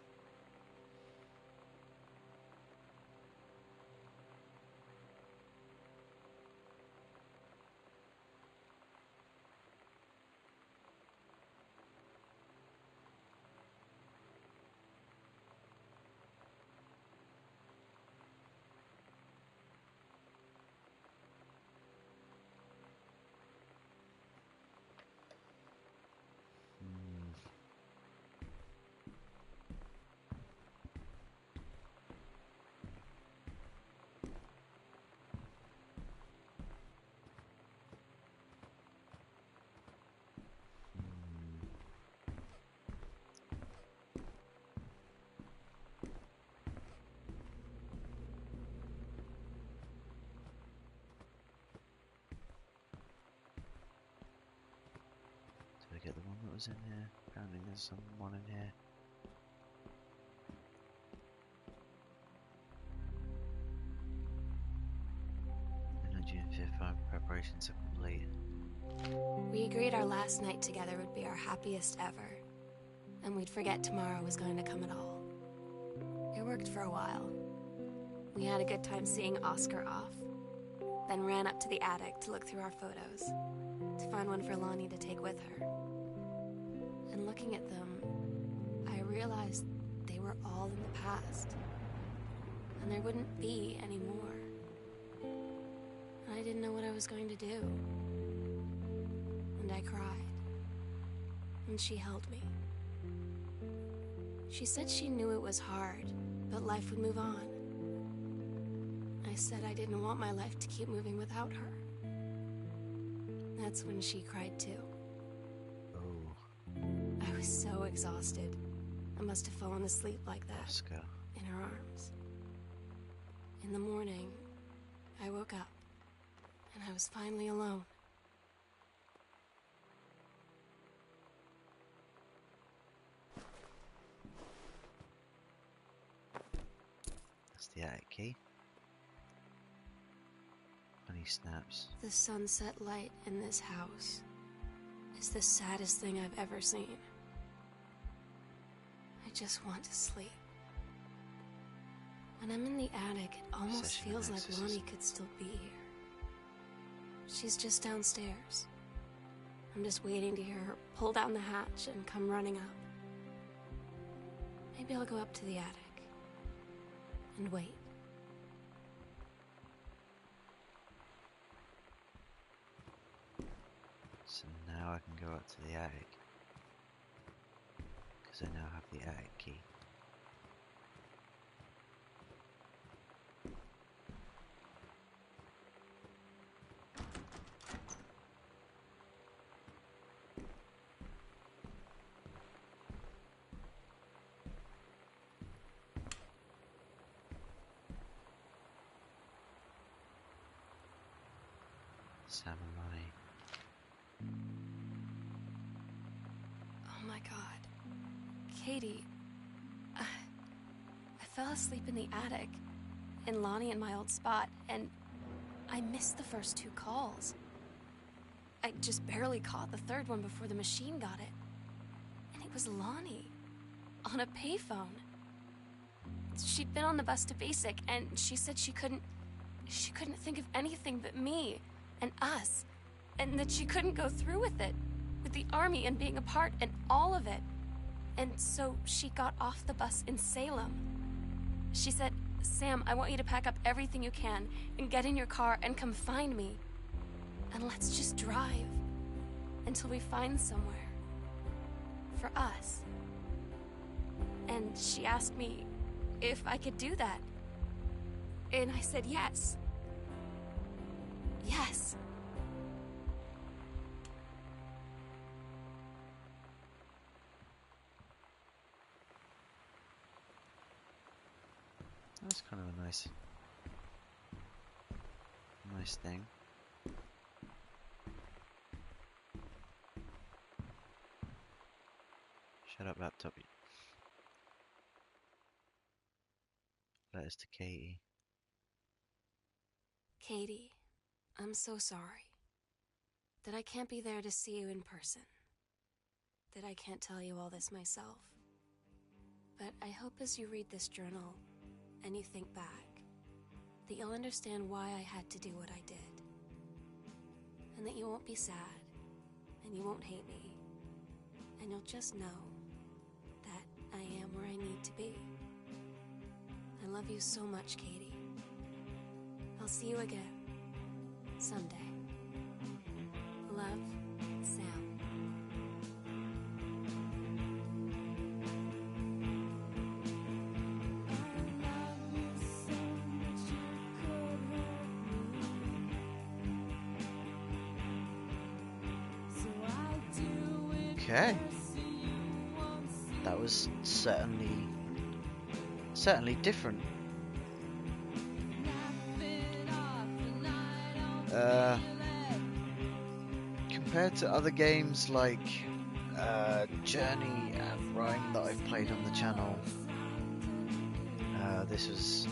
Hmm. Hmm. Did I get the one that was in here? Apparently there's someone in here. Energy and Fear Farm preparations are complete. We agreed our last night together would be our happiest ever, and we'd forget tomorrow was going to come at all. It worked for a while. We had a good time seeing Oscar off, then ran up to the attic to look through our photos, to find one for Lonnie to take with her. And looking at them, I realized they were all in the past, and there wouldn't be any more. And I didn't know what I was going to do. And I cried, and she held me. She said she knew it was hard, but life would move on. I said I didn't want my life to keep moving without her. That's when she cried too. Oh, I was so exhausted. I must have fallen asleep like that, Oscar. in her arms. In the morning, I woke up, and I was finally alone. That's the attic key. Honey snaps. The sunset light in this house is the saddest thing I've ever seen. I just want to sleep. When I'm in the attic, it almost Session feels like exorcism. Lonnie could still be here. She's just downstairs. I'm just waiting to hear her pull down the hatch and come running up. Maybe I'll go up to the attic and wait. So now I can go up to the attic. Because I now have the attic key. Sam and Lonnie. Oh my god. Katie. I fell asleep in the attic, in Lonnie in my old spot, and I missed the first 2 calls. I just barely caught the third one before the machine got it. And it was Lonnie, on a payphone. She'd been on the bus to Basic, and she said she couldn't think of anything but me and us, and that she couldn't go through with it, with the army and being apart and all of it. And so she got off the bus in Salem. She said, "Sam, I want you to pack up everything you can and get in your car and come find me. And let's just drive until we find somewhere for us." And she asked me if I could do that. And I said yes. Yes. That's kind of a nice thing. Shut up, laptop. Letters to Katie. Katie, I'm so sorry that I can't be there to see you in person, that I can't tell you all this myself. But I hope as you read this journal and you think back, that you'll understand why I had to do what I did. And that you won't be sad, and you won't hate me, and you'll just know that I am where I need to be. I love you so much, Katie. I'll see you again someday. Love, Sam. Okay. That was certainly different. Compared to other games like Journey and Rhyme that I've played on the channel, this was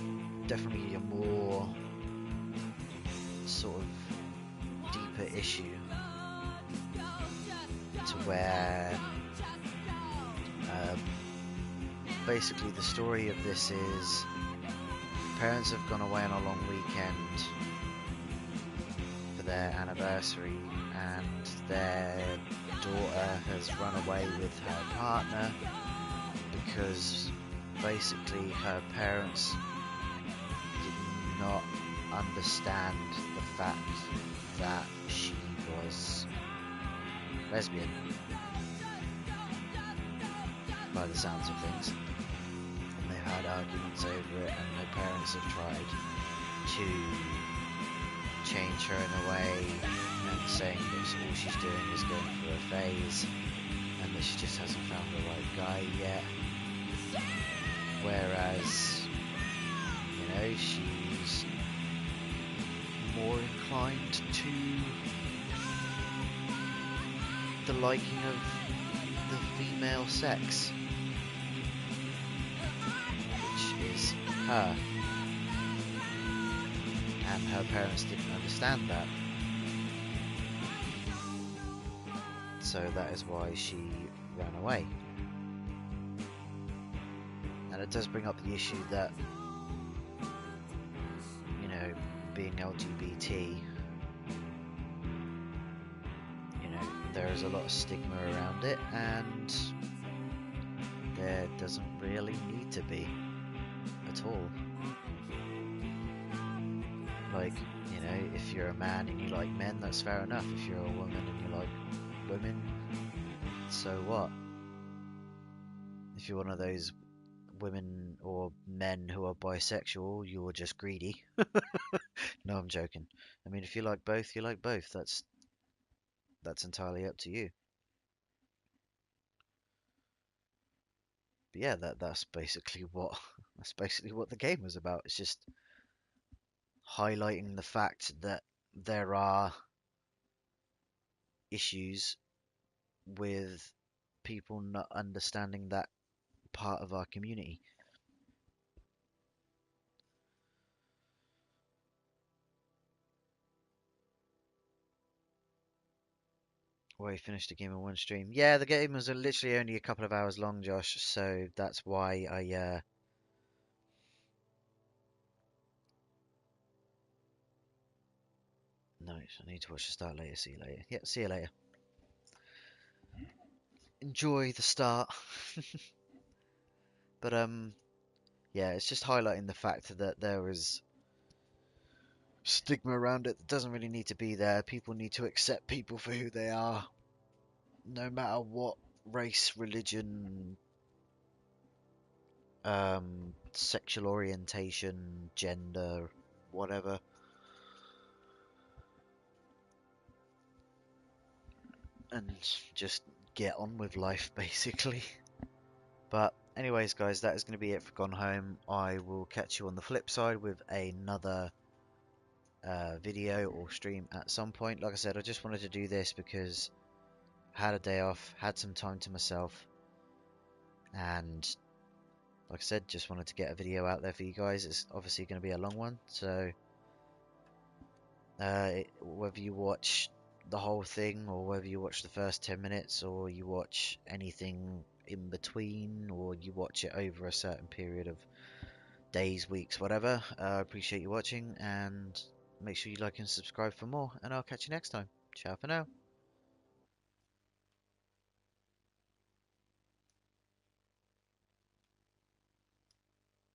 definitely a more sort of deeper issue, to where basically the story of this is parents have gone away on a long weekend for their anniversary, and their daughter has run away with her partner because basically her parents did not understand the fact that she was lesbian, by the sounds of things. And they've had arguments over it, and her parents have tried to change her in a way, and saying that all she's doing is going through a phase, and that she just hasn't found the right guy yet. Whereas, you know, she's more inclined to the liking of the female sex, which is her. And her parents didn't understand that. So that is why she ran away. it does bring up the issue that, you know, being LGBT, you know, there is a lot of stigma around it, and there doesn't really need to be at all. Like, you know, if you're a man and you like men, that's fair enough. If you're a woman and you like women, so what? If you're one of those women or men who are bisexual, you're just greedy. No, I'm joking. I mean, if you like both, you like both. That's entirely up to you. But yeah, that's basically what that's basically what the game was about. It's just highlighting the fact that there are issues with people not understanding that part of our community. Well, you finished the game in one stream. Yeah, the game was literally only a couple of hours long, Josh, so that's why I nice. I need to watch the start later. See you later. Yeah, see you later. Enjoy the start. But yeah, it's just highlighting the fact that there is stigma around it that doesn't really need to be there. People need to accept people for who they are, no matter what race, religion, sexual orientation, gender, whatever. And just get on with life, basically. But anyways, guys, that is going to be it for Gone Home. I will catch you on the flip side with another video or stream at some point. Like I said, I just wanted to do this because I had a day off, had some time to myself, and like I said, just wanted to get a video out there for you guys. It's obviously going to be a long one, so whether you watch the whole thing or whether you watch the first 10 minutes or you watch anything in between or you watch it over a certain period of days, weeks, whatever, I appreciate you watching, and make sure you like and subscribe for more, and I'll catch you next time. Ciao for now.